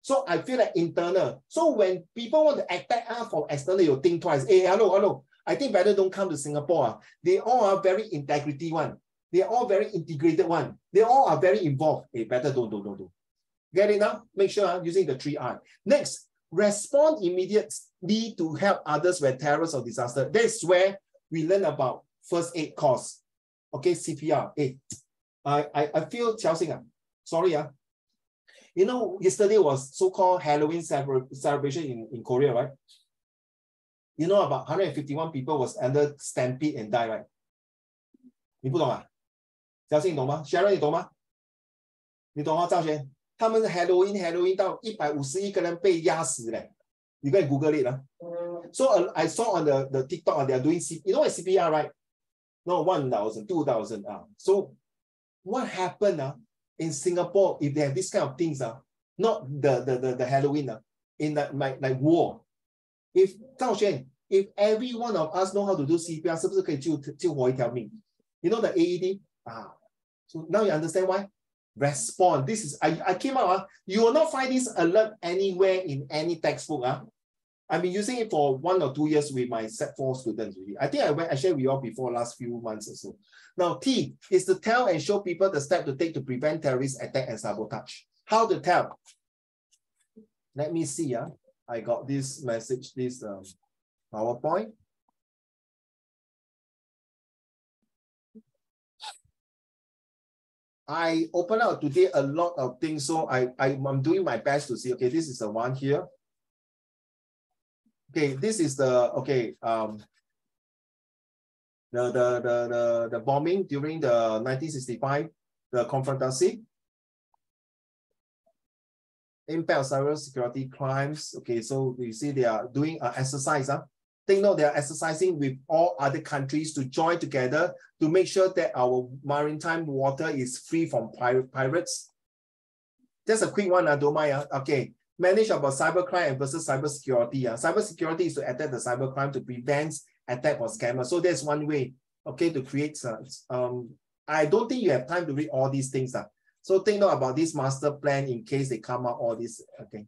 A: So I feel like internal. So when people want to attack us from external, you think twice. Hey, hello. I think better don't come to Singapore. They all are very integrity one. They are all very integrated one. They all are very involved. Hey, better don't. Get it now? Make sure using the 3R. Next, respond immediately to help others when terrorist or disaster. That's where we learn about first aid course. Okay, CPR. Hey, I feel Xiaoxing. Sorry. You know, yesterday was so-called Halloween celebration in Korea, right? You know, about 151 people was under stampede and died, right? 你不懂啊？小新你懂吗 ？Sharon 你懂吗？你懂吗？赵璇，他们 Halloween 到151个人被压死嘞。You can Google it, So I saw on the TikTok they are doing you know what CPR, right? No, 1,000, 2,000. So what happened? In Singapore, if they have this kind of things, not the Halloween, in like war. If Zhao Xuan, if every one of us know how to do CPR, 是不是可以救活一条命? You know the AED? So now you understand why? Respond. This is I came out. You will not find this alert anywhere in any textbook. I've been using it for 1 or 2 years with my Set 4 students. Really. I think I shared with you all before last few months or so. Now, T is to tell and show people the step to take to prevent terrorist attack and sabotage. How to tell? Let me see. I got this message, this PowerPoint. I open out today a lot of things, so I'm doing my best to see. Okay, this is the one here. Okay, this is the the bombing during the 1965, the Confederacy. Impact of cybersecurity crimes. Okay, so we see they are doing an exercise. Take note, they are exercising with all other countries to join together to make sure that our maritime water is free from pirates. Just a quick one, don't mind. Okay, manage about cybercrime versus cybersecurity. Cybersecurity is to attack the cybercrime to prevent attack or scammer. So that's one way, okay, to create. I don't think you have time to read all these things. So take note about this master plan in case they come out all this. Okay.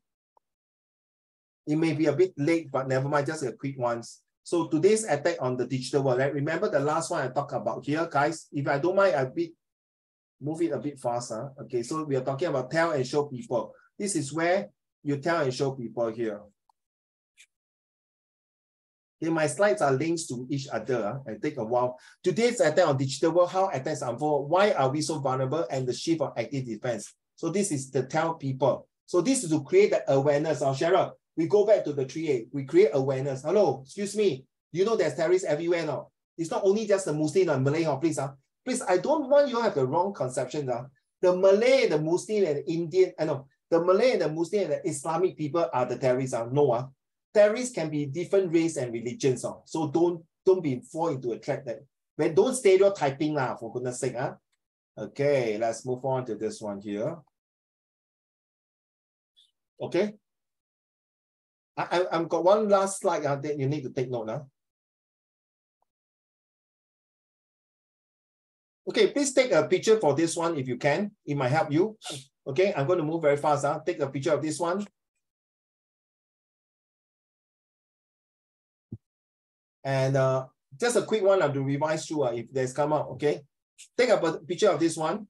A: It may be a bit late, but never mind, just a quick ones. So today's attack on the digital world, right? Remember the last one I talked about here, guys. If I don't mind, I'll move it a bit faster. Okay, so we are talking about tell and show people. This is where you tell and show people here. Okay, my slides are links to each other. It take a while. Today's attack on digital world, how attacks unfold, why are we so vulnerable, and the shift of active defense. So this is the tell people. So this is to create the awareness. Cheryl, we go back to the 3A. We create awareness. Hello, excuse me. You know there's terrorists everywhere now. It's not only just the Muslim and Malay, please. Please, I don't want you to have the wrong conception. The Malay, the Muslim, and the Indian, the Malay and the Muslim and the Islamic people are the terrorists. No. Terrorists can be different race and religions. So don't be fall into a trap that. But don't stereotyping, for goodness sake. Okay, let's move on to this one here. Okay. I've got one last slide that you need to take note now. Okay, please take a picture for this one if you can. It might help you. Okay, I'm going to move very fast. Take a picture of this one. And just a quick one to revise through if there's come out. Okay, take a picture of this one.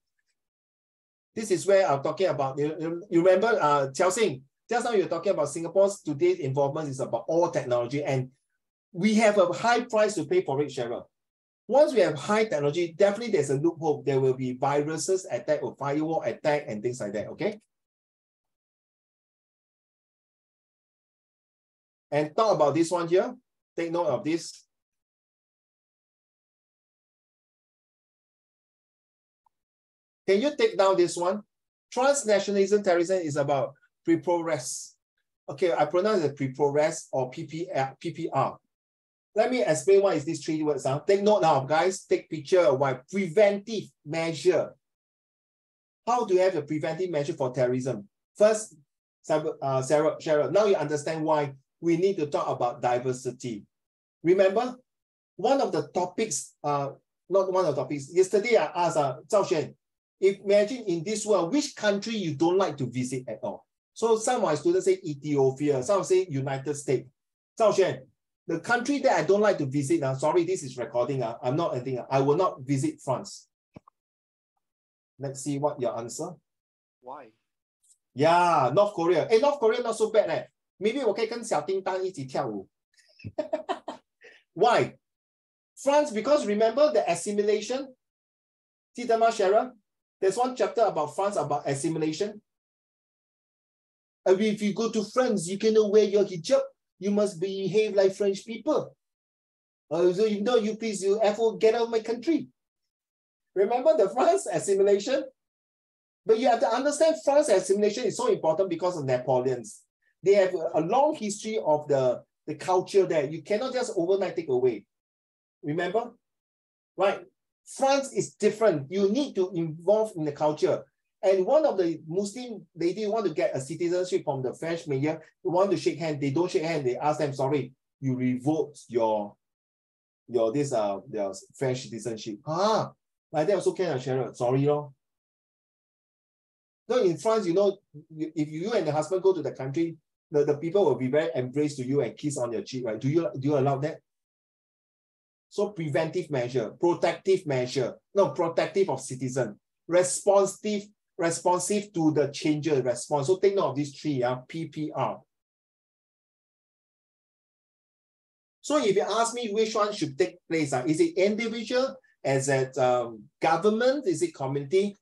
A: This is where I'm talking about. You remember, Xiaoxing, just now you're talking about Singapore's today's involvement is about all technology, and we have a high price to pay for it, Cheryl. Once we have high technology, definitely there's a loophole. There will be viruses attack or firewall attack and things like that, okay? And talk about this one here. Take note of this. Can you take down this one? Transnationalism terrorism is about PRORES. Okay, I pronounce it PRORES or PPR. Let me explain what is these three words. Take note now, guys. Take picture of why. Preventive measure. How do you have a preventive measure for terrorism? First, Sarah, now you understand why we need to talk about diversity. Remember, one of the topics, not one of the topics, yesterday I asked Zhao Xuan, imagine in this world, which country you don't like to visit at all? So some of my students say Ethiopia, some say United States. Zhao Xuan, the country that I don't like to visit, sorry, this is recording, I'm not anything, I will not visit France. Let's see what your answer.
D: Why?
A: Yeah, North Korea. Hey, North Korea not so bad. Maybe 我可以跟小叮当一起跳舞. Why? France, because remember the assimilation? 记得吗, Sharon? There's one chapter about France about assimilation. If you go to France, you cannot wear your hijab. You must behave like French people. So you know, you please, you effort, get out of my country. Remember the France assimilation? But you have to understand France assimilation is so important because of Napoleons. They have a long history of the culture there. You cannot just overnight take away. Remember? Right? France is different. You need to involve in the culture. And one of the Muslim lady want to get a citizenship from the French mayor, want to shake hands. They don't shake hands. They ask them, sorry, you revoke your their French citizenship. Like that also can share. Sorry, no. No, in France, you know, if you and the husband go to the country, the people will be very embraced to you and kiss on your cheek, right? Do you allow that? So preventive measure, protective measure, no, protective of citizen, responsive to the changes, response. So take note of these three, PPR. So if you ask me which one should take place, is it individual? Is it government? Is it community?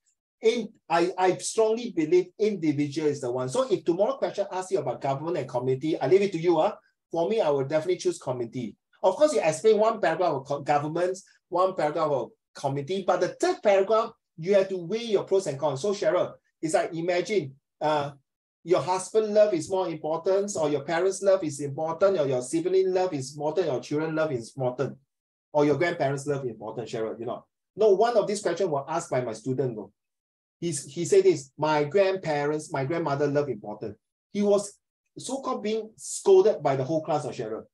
A: I strongly believe individual is the one. So if tomorrow question asks you about government and community, I leave it to you. For me, I will definitely choose community. Of course, you explain one paragraph of governments, one paragraph of community, but the third paragraph, you have to weigh your pros and cons. So Cheryl, it's like imagine your husband love is more important, or your parents' love is important, or your sibling love is important, or your children love is important, or your grandparents' love is important, Cheryl, you know. No, one of these questions was asked by my student. No. He said this, my grandparents, my grandmother love important. He was so-called being scolded by the whole class of Cheryl.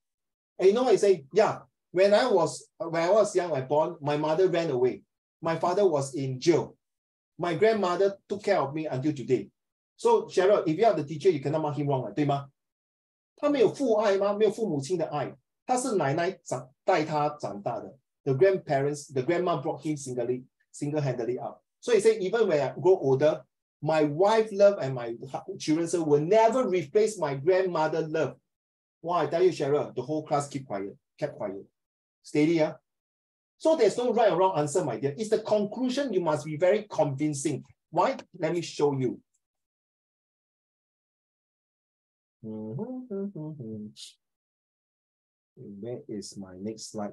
A: And you know what he said? Yeah, when I was young, I born, my mother ran away. My father was in jail. My grandmother took care of me until today. So Cheryl, if you are the teacher, you cannot mark him wrong, 对吗？他没有父爱吗？没有父母亲的爱，他是奶奶带他长大的。The grandparents, the grandma brought him single-handedly up. So he said, even when I grow older, my wife love and my children's love will never replace my grandmother love. Why? I tell you, Cheryl, the whole class kept quiet. Steady, yeah? So there's no right or wrong answer, my dear. It's the conclusion you must be very convincing. Why? Let me show you. Where is my next slide?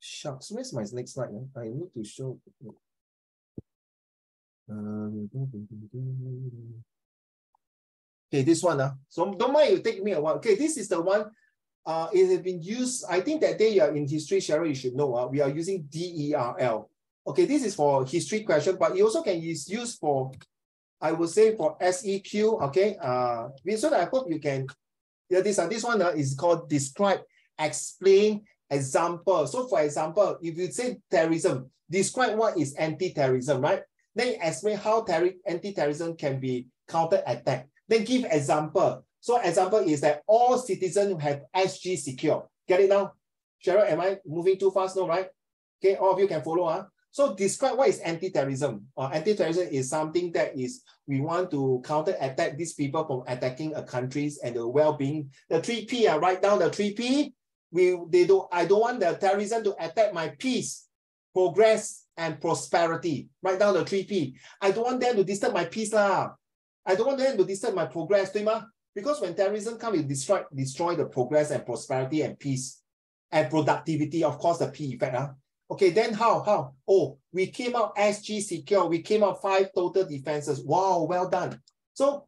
A: Shucks, where's my next slide? I need to show. Okay, this one. So don't mind, you take me a while. Okay, this is the one. It has been used. I think that day you are in history, Cheryl, you should know. We are using DERL. Okay, this is for history question, but it also can be used for, I would say, for SEQ. Okay, so I hope you can. Yeah, this one is called describe, explain, example. So for example, if you say terrorism, describe what is anti-terrorism, right? Then explain how anti-terrorism can be counter-attack. Then give example. So example is that all citizens have SG secure. Get it now? Cheryl, am I moving too fast? No, right? Okay, all of you can follow. So describe what is anti-terrorism. Anti-terrorism is something that is, we want to counter-attack these people from attacking a countries and the well-being. The 3P, write down the 3P. I don't want the terrorism to attack my peace, progress, and prosperity. Write down the 3P. I don't want them to disturb my peace lah. I don't want them to disturb my progress, 对吗? Because when terrorism comes, it destroy the progress and prosperity and peace and productivity, of course, the P effect. Okay, then how? Oh, we came out SG secure. We came out 5 total defenses. Wow, well done. So,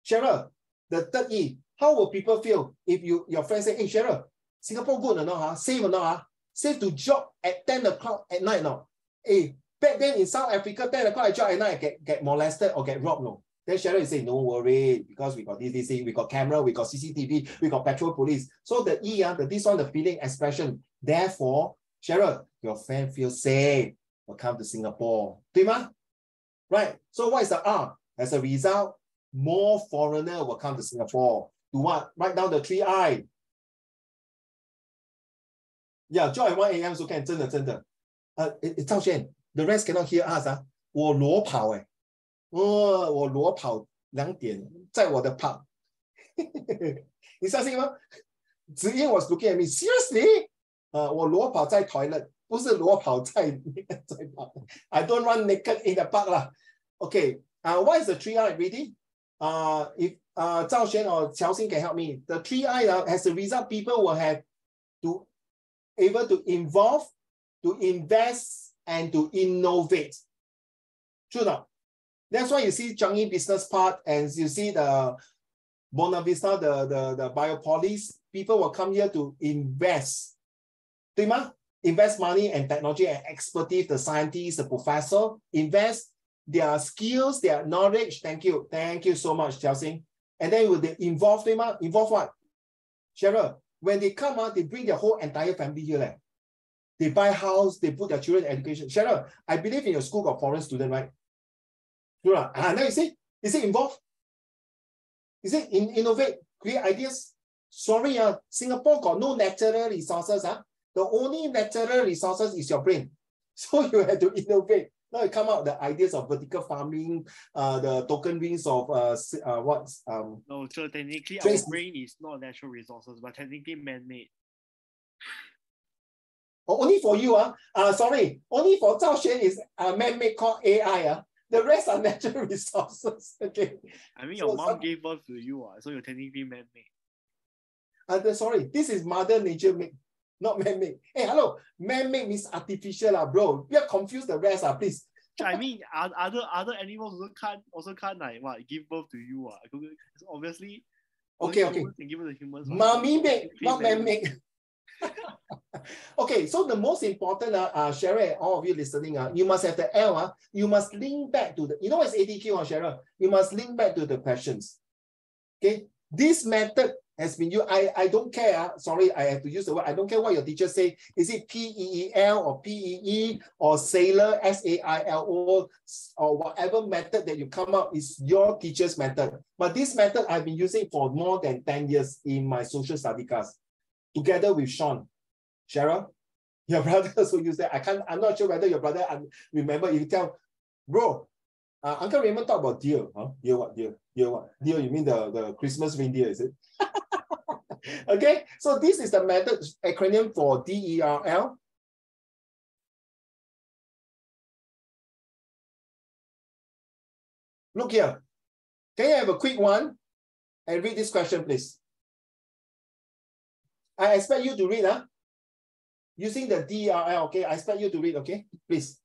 A: Cheryl, the third E, how will people feel if your friend say, hey, Cheryl, Singapore good or not? Safe or not? Safe to jog at 10 o'clock at night, no? Hey, back then in South Africa, 10 o'clock I jog at night, I get molested or get robbed, no? Then Cheryl is saying, no worry, because we got this, we got camera, we got CCTV, we got petrol police. So the E, this one, the feeling expression. Therefore, Cheryl, your friend feels safe, will come to Singapore. 对吗? Right. So what is the R? As a result, more foreigner will come to Singapore. Do what? Write down the 3I. Yeah, join at 1 a.m. so can, 真的. Zhao Xuan, the rest cannot hear us. 我裸跑我裸跑2点，在我的 park。你相信吗？子英 was looking at me, seriously? 我裸跑在 toilet, 不是裸跑在 park. I don't run naked in the park lah. Okay, what is the 3I? Ready? If Zhao Xuan or Qiao Xing can help me. The 3I, as a result, people will have to able to involve, to invest, and to innovate. True not? That's why you see Changi Business Park and you see the Buona Vista, the Biopolis, people will come here to invest. 对吗? Invest money and technology and expertise, the scientists, the professor, invest their skills, their knowledge. Thank you. Thank you so much, Qiao Xing. And then will they involve, 对吗? Involve what? Cheryl, when they come out, they bring their whole entire family here. They buy house, they put their children in education. Cheryl, I believe in your school got foreign student, right? Now you see, is it involved? Is it innovate, create ideas? Sorry, Singapore got no natural resources. The only natural resources is your brain. So you have to innovate. Now you come out the ideas of vertical farming, the token rings of
D: No, so technically our brain is not natural resources, but technically man-made.
A: Oh, only for you, sorry, only for Zhao Xuan is man-made called AI. The rest are natural resources. Okay.
D: I mean, your mom gave birth to you, so you're technically man-made.
A: Sorry, this is Mother Nature made, not man-made. Hey, hello, man-made means artificial, bro. You are confused the rest, please.
D: I mean, other animals also can't like what give birth to you. So obviously,
A: okay.
D: Can give birth to humans.
A: Mommy made, not man-made. Okay, so the most important, Cheryl, all of you listening, you must have the L, you must link back to the, you know what's ADQ, Cheryl? You must link back to the questions. Okay, this method has been used. I don't care, sorry, I have to use the word, I don't care what your teacher say. Is it PEEL or PEE or sailor, SAILO, or whatever method that you come up is your teacher's method. But this method I've been using for more than 10 years in my social study class, together with Sean. Cheryl, your brother also use that. I'm not sure whether your brother remember. If you tell, bro, Uncle Raymond talk about deer. Huh? Deer what? Deer what? Deer, you mean the Christmas reindeer, is it? Okay, so this is the method acronym for DERL. Look here. Can you have a quick one and read this question, please? I expect you to read, using the DRL, okay? I expect you to read, okay? Please.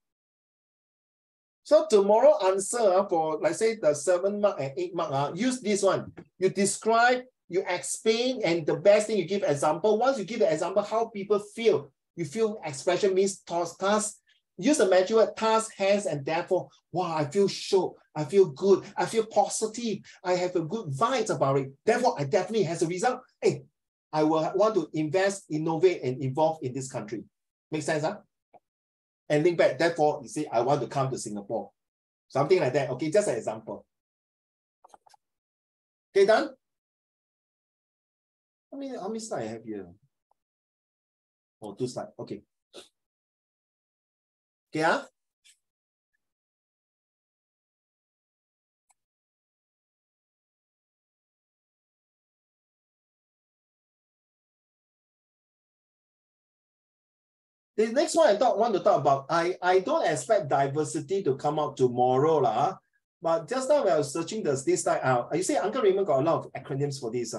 A: So tomorrow answer for, like say, the 7 mark and 8 mark, use this one. You describe, you explain, and the best thing, you give example. Once you give the example, how people feel. You feel expression means task. Use the magic word task, hence, and therefore, wow, I feel shook, I feel good, I feel positive, I have a good vibes about it. Therefore, I definitely has a result. Hey, I will want to invest, innovate, and evolve in this country. Make sense, huh? And link back, therefore, you say, I want to come to Singapore. Something like that, okay? Just an example. Okay, done? How many slides I have here? Oh, 2 slides, okay. Okay, The next one I want to talk about, I don't expect diversity to come out tomorrow, but just now when I was searching this slide out, you see Uncle Raymond got a lot of acronyms for this,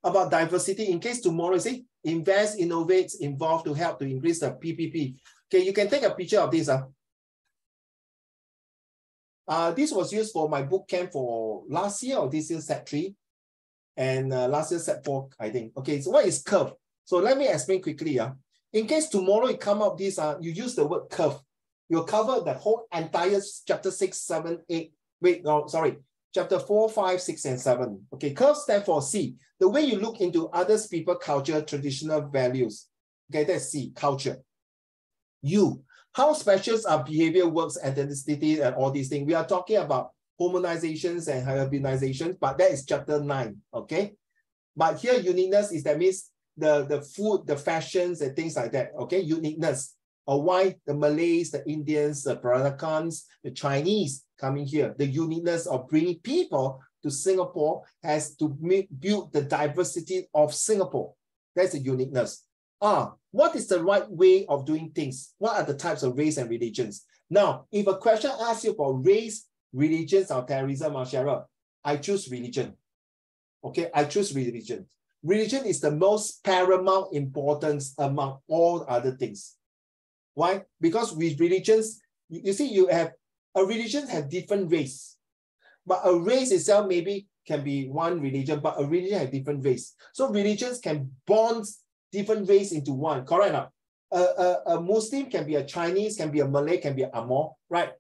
A: about diversity, in case tomorrow, you see, invest, innovate, involve to help to increase the PPP. Okay, you can take a picture of this. This was used for my boot camp for last year or this year, set 3, and last year, set 4, I think. Okay, so what is curve? So let me explain quickly. In case tomorrow you come up this, you use the word curve. You'll cover the whole entire chapter 6, 7, 8. Wait, no, sorry. Chapter 4, 5, 6, and 7. Okay, curve stands for C. The way you look into others, people, culture, traditional values. Okay, that's C, culture. U, how special are behavior, works, ethnicity, and all these things. We are talking about hominizations and hybridization, but that is chapter 9. Okay, but here uniqueness is that means the food, the fashions, and things like that. Okay, uniqueness. Or why the Malays, the Indians, the Peruvians, the Chinese coming here. The uniqueness of bringing people to Singapore has to build the diversity of Singapore. That's the uniqueness. What is the right way of doing things? What are the types of race and religions? Now, if a question asks you for race, religions, or terrorism, Cheryl, I choose religion. Okay, I choose religion. Religion is the most paramount importance among all other things. Why? Because with religions, you see, you have a religion have different race, but a race itself maybe can be one religion, but a religion has different race. So religions can bond different race into one. Correct now? A Muslim can be a Chinese, can be a Malay, can be an Amor, right?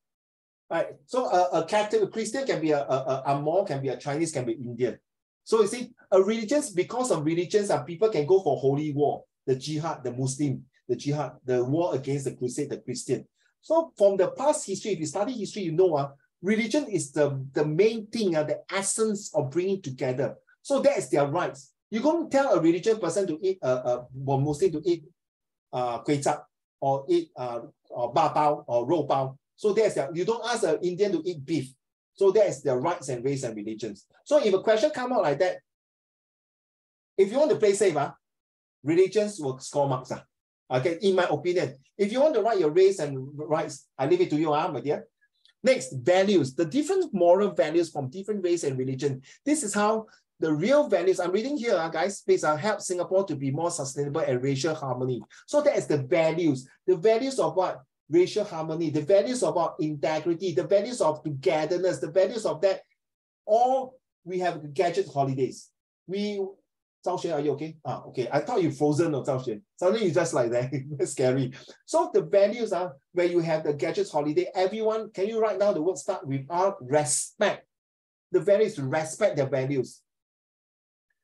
A: Right. So a Catholic, a Christian can be a Amor, can be a Chinese, can be Indian. So you see, a religions, because of religions, people can go for holy war, the jihad, the Muslim, the jihad, the war against the crusade, the Christian. So from the past history, if you study history, you know religion is the main thing, the essence of bringing together. So that is their rights. You don't tell a religious person to eat, or Muslim to eat kway chap, or eat or ba bao, or ro bao. So that's their, you don't ask an Indian to eat beef. So that is their rights and race and religions. So if a question come out like that, if you want to play safe, religions will score marks. Okay, in my opinion. If you want to write your race and rights, I leave it to you, my dear. Next, values. The different moral values from different race and religion. This is how the real values, I'm reading here, guys, please help Singapore to be more sustainable and racial harmony. So that is the values. The values of what? Racial harmony, the values of our integrity, the values of togetherness, the values of that. All we have gadget holidays. Zhao Xue, are you okay? Okay. I thought you frozen or Zhao Xue. Suddenly you just like that. That's scary. So the values are where you have the gadgets holiday. Everyone, can you write down the word start with respect? The values respect their values.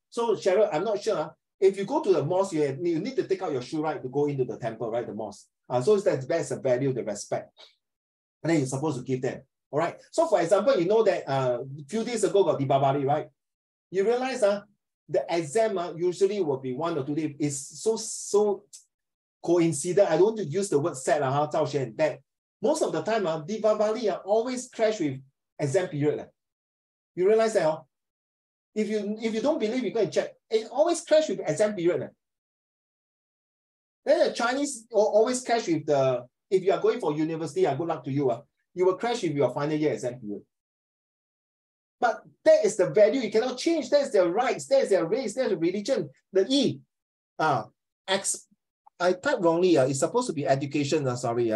A: So Cheryl, I'm not sure. If you go to the mosque, you need to take out your shoe, right, to go into the temple, right, the mosque. So that's a value, the respect. And then you're supposed to give them. All right. So for example, you know that a few days ago got Deepavali, right? You realize the exam usually will be 1 or 2 days. It's so coincident. I don't want to use the word sad, that most of the time, Deepavali always clash with exam period. You realize that? If you don't believe, you go and check. It always clash with exam period. Then the Chinese always clash with if you are going for university, good luck to you. You will clash with your final year exam period. But that is the value you cannot change. That's their rights, that's their race, that's their religion. The E, I typed wrongly. It's supposed to be education. Sorry.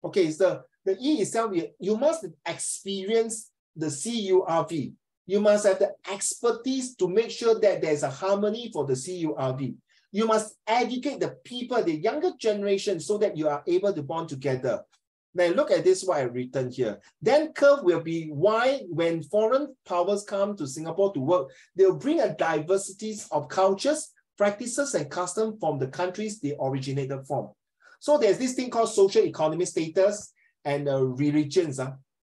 A: Okay, it's the E itself. You must experience the CURV. You must have the expertise to make sure that there's a harmony for the CURV. You must educate the people, the younger generation, so that you are able to bond together. Now look at this, what I've written here. Then curve will be why when foreign powers come to Singapore to work, they'll bring a diversity of cultures, practices, and customs from the countries they originated from. So there's this thing called social economic status and religions.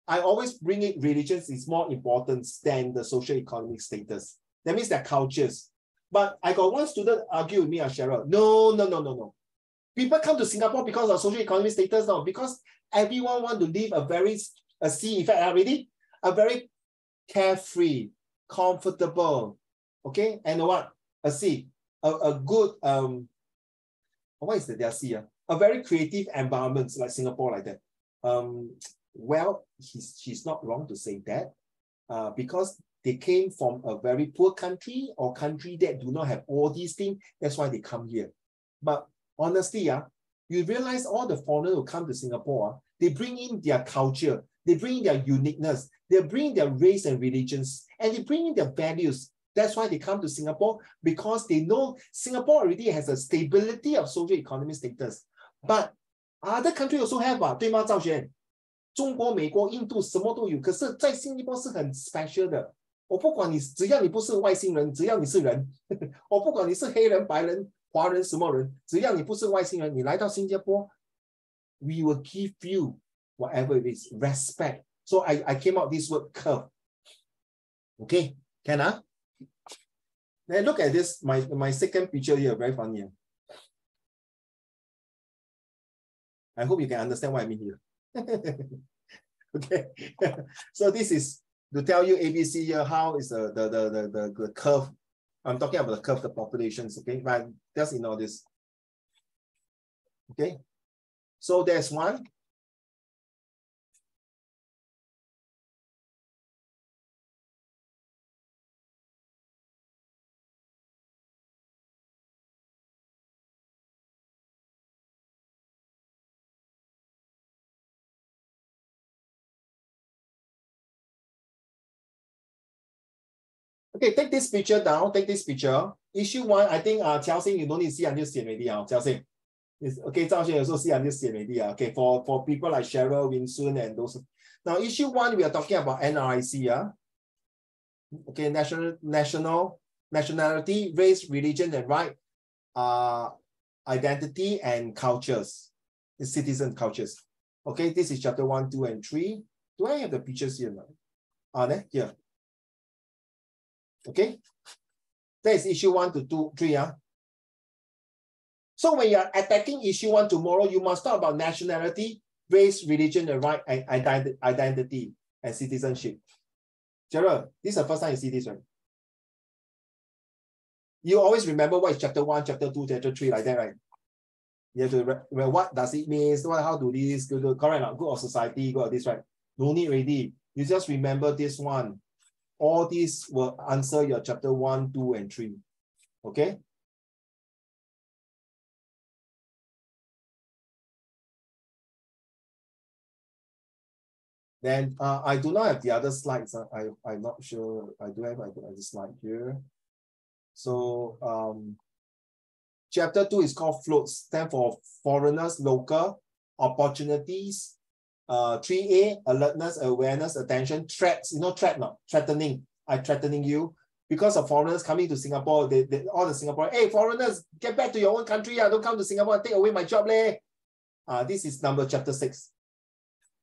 A: I always bring it, religions is more important than the social economic status. That means they're cultures. But I got one student argue with me, Cheryl. No. People come to Singapore because of social economic status now, because everyone want to live a C effect already, a very carefree, comfortable, okay? And what? A C, a good, what is the C? A very creative environment like Singapore like that. Well, she's not wrong to say that because they came from a very poor country or country that do not have all these things. That's why they come here. But honestly, you realize all the foreigners who come to Singapore, they bring in their culture, they bring in their uniqueness, they bring their race and religions, and they bring in their values. That's why they come to Singapore, because they know Singapore already has a stability of social economic status. But other countries also have 对吗，赵璇？中国、美国、印度什么都有，可是在新加坡是很 special 的。我不管你，只要你不是外星人，只要你是人，我不管你是黑人、白人、华人什么人，只要你不是外星人，你来到新加坡 ，we will give you whatever it is, respect. So I came out this word curve. Okay, can Then look at this, my second picture here, very funny. I hope you can understand what I mean here. Okay, so this is to tell you ABC here, how is the curve. I'm talking about the curve, the populations, okay? But just ignore this. Okay, so there's one. Okay, take this picture down, take this picture. Issue 1, I think Qiao Xing, you don't need to see until sian already. Qiao Xing. Okay, Zhao Xing also see until sian already. Okay, for people like Cheryl, Win Sun, and those. Now, issue 1, we are talking about NRIC. Okay, nationality, race, religion, and right, identity, and cultures, the citizen cultures. Okay, this is chapter 1, 2, and 3. Do I have the pictures here now? Here. Okay, that is issue 1 to 2, 3. So when you are attacking issue 1 tomorrow, you must talk about nationality, race, religion, and right, and identity, and citizenship. Gerald, this is the first time you see this, right? You always remember what is chapter 1, chapter 2, chapter 3, like that, right? You have to, well, what does it mean? How do this, good, correct, good of society, good of this, right? No need already. You just remember this one. All these will answer your chapter 1, 2, and 3. Okay? Then I do not have the other slides. I'm not sure. I do have the slide here. So chapter 2 is called floats, stand for foreigners, local, opportunities. 3A, alertness, awareness, attention, threats. You know, threat not threatening. I'm threatening you because of foreigners coming to Singapore. All the Singaporeans, hey, foreigners, get back to your own country. Don't come to Singapore and take away my job. This is chapter 6.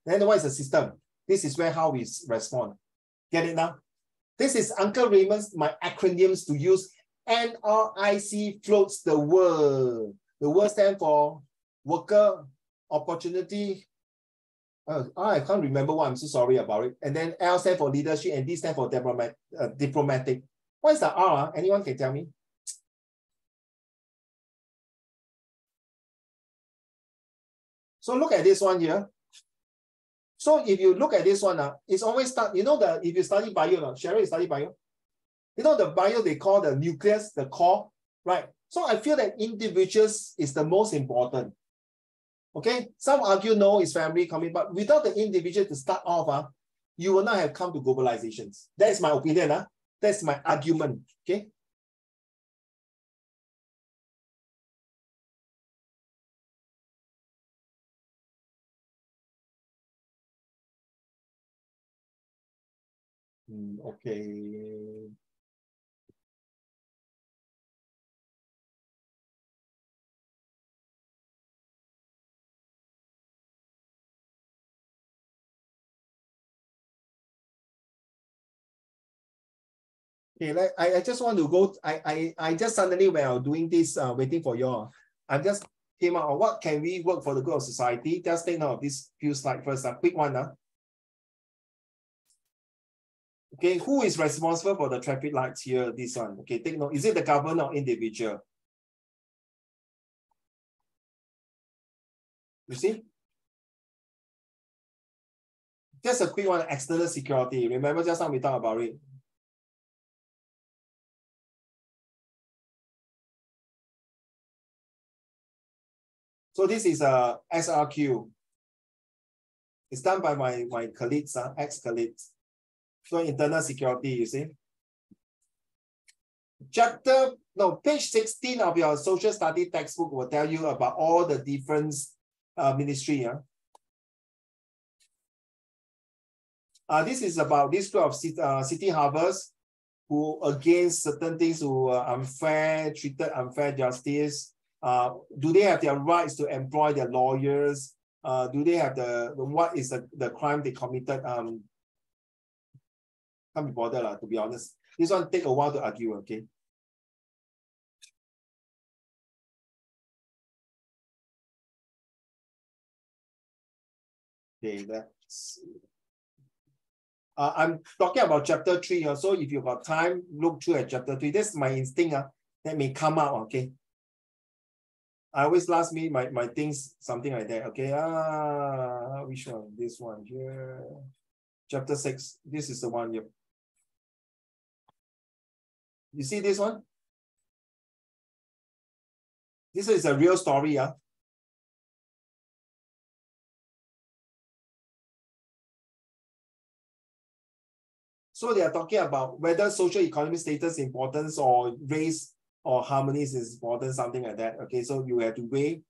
A: Then what is the system? This is how we respond. Get it now? This is Uncle Raymond's, my acronyms to use. NRIC floats the world. The word stands for worker, opportunity. I can't remember what. I'm so sorry about it. And then L stands for leadership, and D stands for diplomatic. What is the R? Anyone can tell me? So look at this one here. So if you look at this one, it's always start, if you study bio, Cheryl, you study bio? You know the bio they call the nucleus, the core, right? So I feel that individuals is the most important. Okay, some argue no, it's family coming, but without the individual to start off, you will not have come to globalizations. That is my opinion. That's my argument. Okay. Okay. Okay, I just want to go. I just suddenly, when I was doing this, waiting for you all, I just came out. What can we work for the good of society? Just take note of this few slides first. A quick one. Okay, who is responsible for the traffic lights here? This one. Okay, take note. Is it the government or individual? You see? Just a quick one. External security. Remember just now we talked about it. So this is a SRQ. It's done by my colleagues, ex-colleagues. So internal security, you see. Page 16 of your social study textbook will tell you about all the different ministry. This is about this group of city harbours who against certain things who are unfair, treated unfair justice. Do they have their rights to employ their lawyers? Do they have what is the crime they committed? Can't be bothered, to be honest. This one take a while to argue, okay? Okay, that's I'm talking about chapter 3. So if you've got time, look through at chapter 3. That's my instinct that may come out, okay? I always last me my things, something like that. Okay. Which one? This one here. Chapter 6. This is the one here. You see this one? This is a real story. So they are talking about whether social economic status importance or race or harmonies is important, something like that. Okay, so you have to weigh.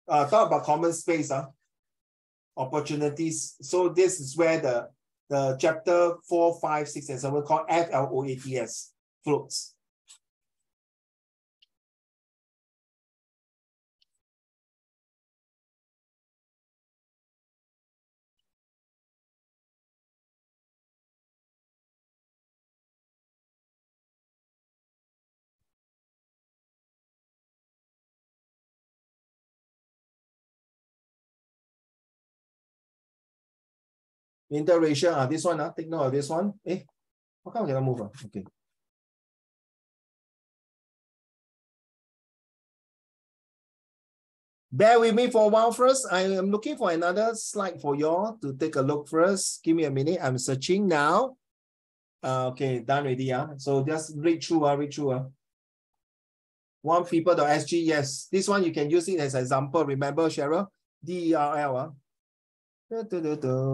A: Talk about common space, opportunities. So this is where the chapter 4, 5, 6, and 7 called FLOATS, floats. Interracial, this one, take note of this one. How come I cannot move? Okay. Bear with me for a while first. I am looking for another slide for y'all to take a look first. Give me a minute. I'm searching now. Okay, done already. So just read through. Read through. onepeople.sg. Yes, this one you can use it as an example. Remember, Cheryl? DERL.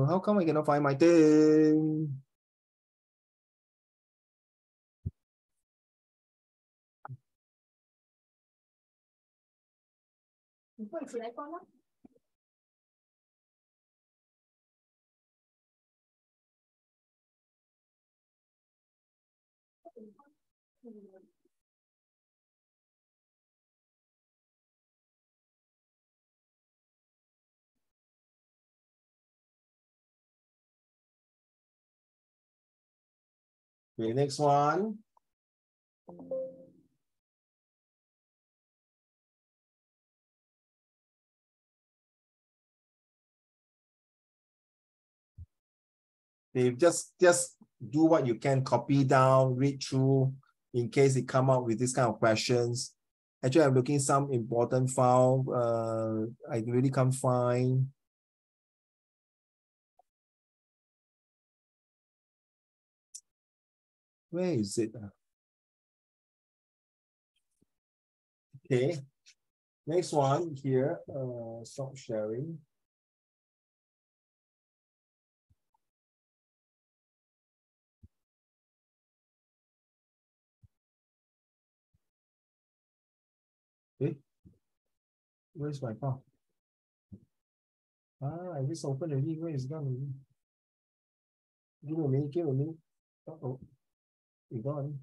A: How come I cannot find my thing? Okay, next one. Just do what you can, copy down, read through in case it come out with this kind of questions. Actually, I'm looking some important file. I really can't find. Where is it? Okay. Next one here. Stop sharing. Okay. Where's my file? I just opened already. Where is it gone? Give me a minute. Give me a minute. Uh-oh. It gone.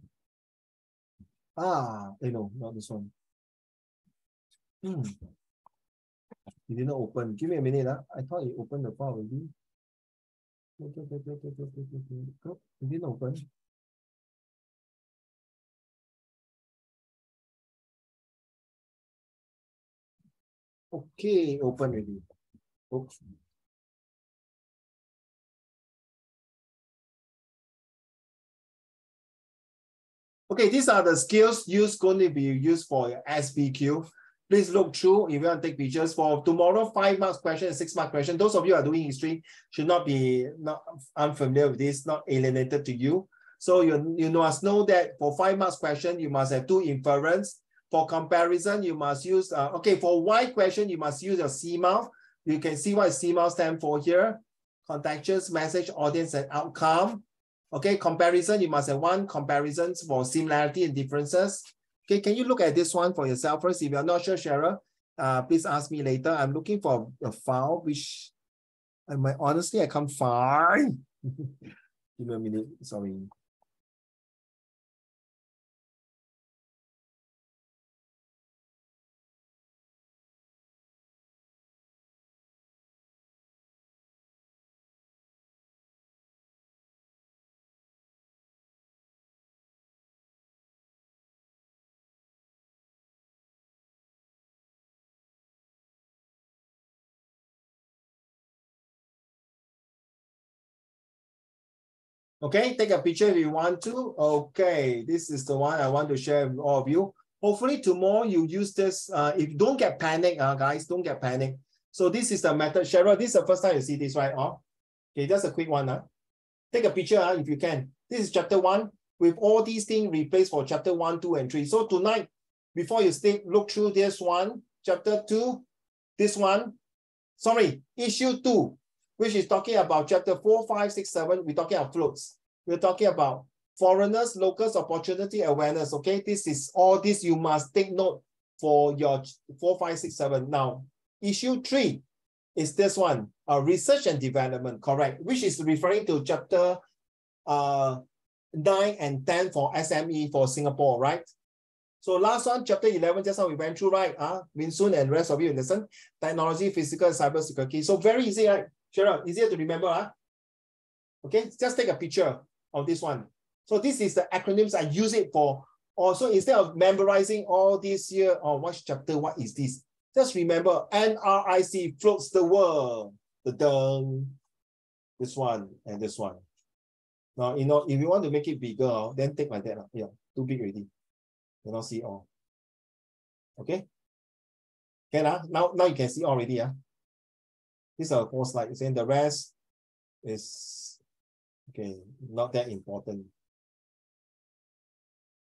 A: No, not this one. It did not open. Give me a minute. I thought it opened the file already. Oh, it didn't open. Okay, open already. Oops. Okay, these are the skills going to be used for your SBQ. Please look through if you want to take pictures for tomorrow. 5 marks question and 6 mark question. Those of you who are doing history should not be unfamiliar with this, not alienated to you. So you must know that for 5 marks question, you must have 2 inference. For comparison, you must use, for why question, you must use your CMOUth. You can see what CMOUth stands for here. Contextual, message, audience, and outcome. Okay, comparison, you must have 1 comparisons for similarity and differences. Okay, can you look at this one for yourself first? If you're not sure, Cheryl, please ask me later. I'm looking for a file which honestly I can't find. Give me a minute, sorry. Okay, take a picture if you want to. Okay, this is the one I want to share with all of you. Hopefully tomorrow you use this. If you don't get panic, guys, don't get panic. So this is the method. Cheryl, this is the first time you see this, right? Okay, just a quick one. Take a picture if you can. This is chapter 1 with all these things replaced for chapter 1, 2, and 3. So tonight, before you look through this one, chapter 2, this one, issue 2. Which is talking about chapter 4, 5, 6, 7. We're talking about floats. We're talking about foreigners, locals, opportunity, awareness. Okay, this is all this you must take note for your 4, 5, 6, 7. Now, issue 3 is this one, research and development, correct, which is referring to chapter 9 and 10 for SME for Singapore, right? So last one, chapter 11, just how we went through, right? Min Soon and rest of you listen. Technology, physical, and cyber security. So very easy, right? Cheryl, easier to remember. Okay, just take a picture of this one. So this is the acronyms I use it for. Also, instead of memorizing all this here, what chapter, what is this? Just remember, NRIC floats the world. this one, and this one. Now, you know, if you want to make it bigger, then take like that. Yeah, too big already. You don't see all. Okay? Okay, now you can see already. These are 4 slides, and the rest is okay, not that important.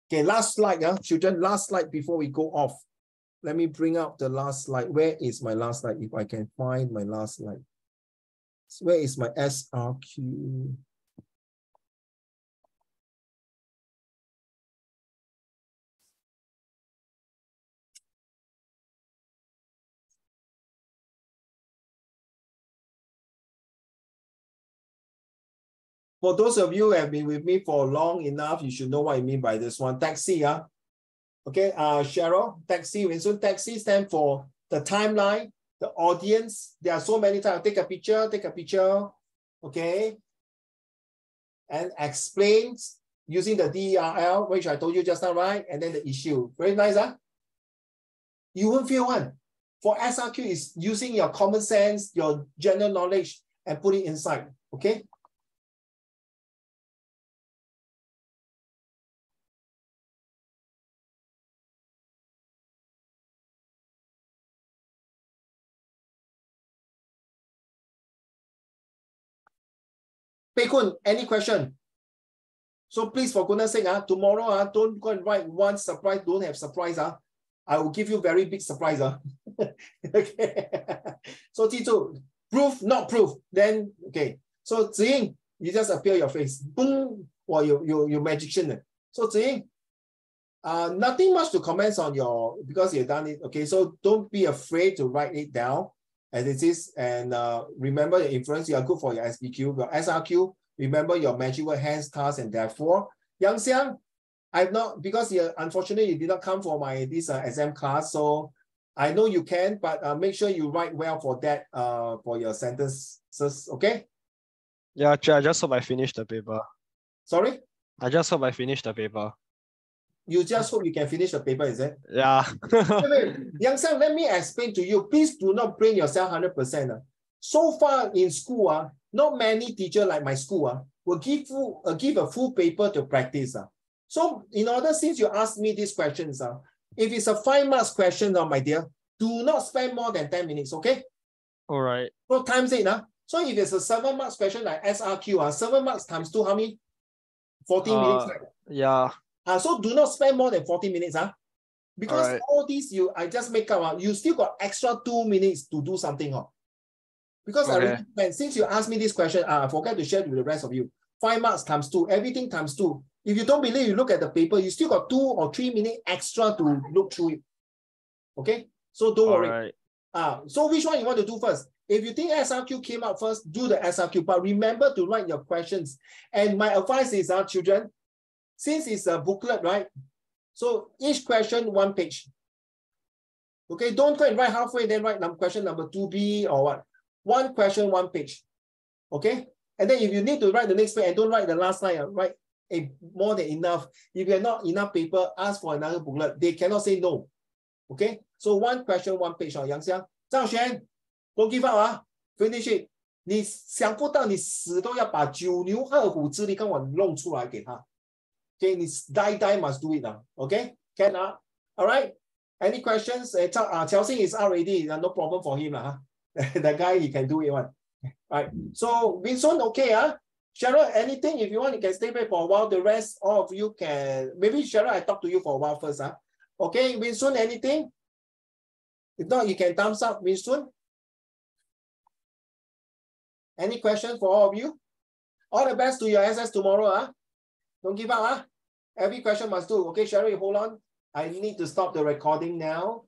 A: Okay, last slide, children, last slide before we go off. Let me bring up the last slide. Where is my last slide? If I can find my last slide. Where is my SRQ? For those of you who have been with me for long enough, you should know what I mean by this one. Taxi, okay, Cheryl, taxi. So taxi stands for the timeline, the audience. There are so many times. Take a picture, okay, and explains using the DERL, which I told you just now, right? And then the issue. Very nice, You won't feel one. For SRQ, is using your common sense, your general knowledge, and put it inside, okay? Pei Kun, any question? So please, for goodness sake, tomorrow, don't go and write one surprise, don't have surprise. I will give you very big surprise. Okay. So, Tito, proof, not proof. Then, okay. So, Ziying, you just appear your face. Boom, or you magician. So, Ziying, nothing much to comment on your, because you've done it. Okay, so don't be afraid to write it down as it is. And remember your inference, you are good for your SPQ, your SRQ. Remember your magic word, hence, task, and therefore. Yang Xiang, I've not, because unfortunately you did not come for my exam class, so I know you can, but make sure you write well for that, for your sentences, okay?
C: Yeah, I just hope I finish the paper.
A: Sorry?
C: I just hope I finish the paper.
A: You just hope you can finish the paper, is it?
C: Yeah.
A: Wait. Yang Xiang, let me explain to you. Please do not bring yourself 100%. So far in school, not many teachers like my school will give a full paper to practice. So in order, since you asked me these questions, if it's a 5 marks question, my dear, do not spend more than 10 minutes, okay?
C: All right.
A: So times 8. So if it's a 7 marks question like SRQ, 7 marks times 2, how many? 14 minutes. Right?
C: Yeah.
A: So do not spend more than 40 minutes. Because all these I just make up, you still got extra 2 minutes to do something. Because I already planned, since you asked me this question, I forgot to share with the rest of you. 5 marks times 2, everything times 2. If you don't believe, you look at the paper, you still got 2 or 3 minutes extra to look through it. Okay? So don't worry. So which one you want to do first? If you think SRQ came out first, do the SRQ. But remember to write your questions. And my advice is, children, since it's a booklet, right? So each question, 1 page. Okay, don't go and write halfway, then write question number 2B or what. 1 question, 1 page. Okay? And then if you need to write the next page and don't write the last line, write more than enough. If you have not enough paper, ask for another booklet. They cannot say no. Okay? So 1 question, 1 page. Yang Xiang, Zhang Xuan, don't give up. Finish it. 你想不到你死都要把9牛2虎之力跟我弄出来给他。Okay? 你 die must do it now. Okay? Can All right? Any questions? Qiao Xing is already, no problem for him. The guy, he can do it one. Right. So Vincent, okay, Cheryl, anything, if you want, you can stay back for a while. The rest, all of you can, maybe Cheryl, I talk to you for a while first. Okay, Vincent, anything? If not, you can thumbs up, Vincent. Any questions for all of you? All the best to your SS tomorrow. Don't give up. Every question must do. Okay, Cheryl, hold on. I need to stop the recording now.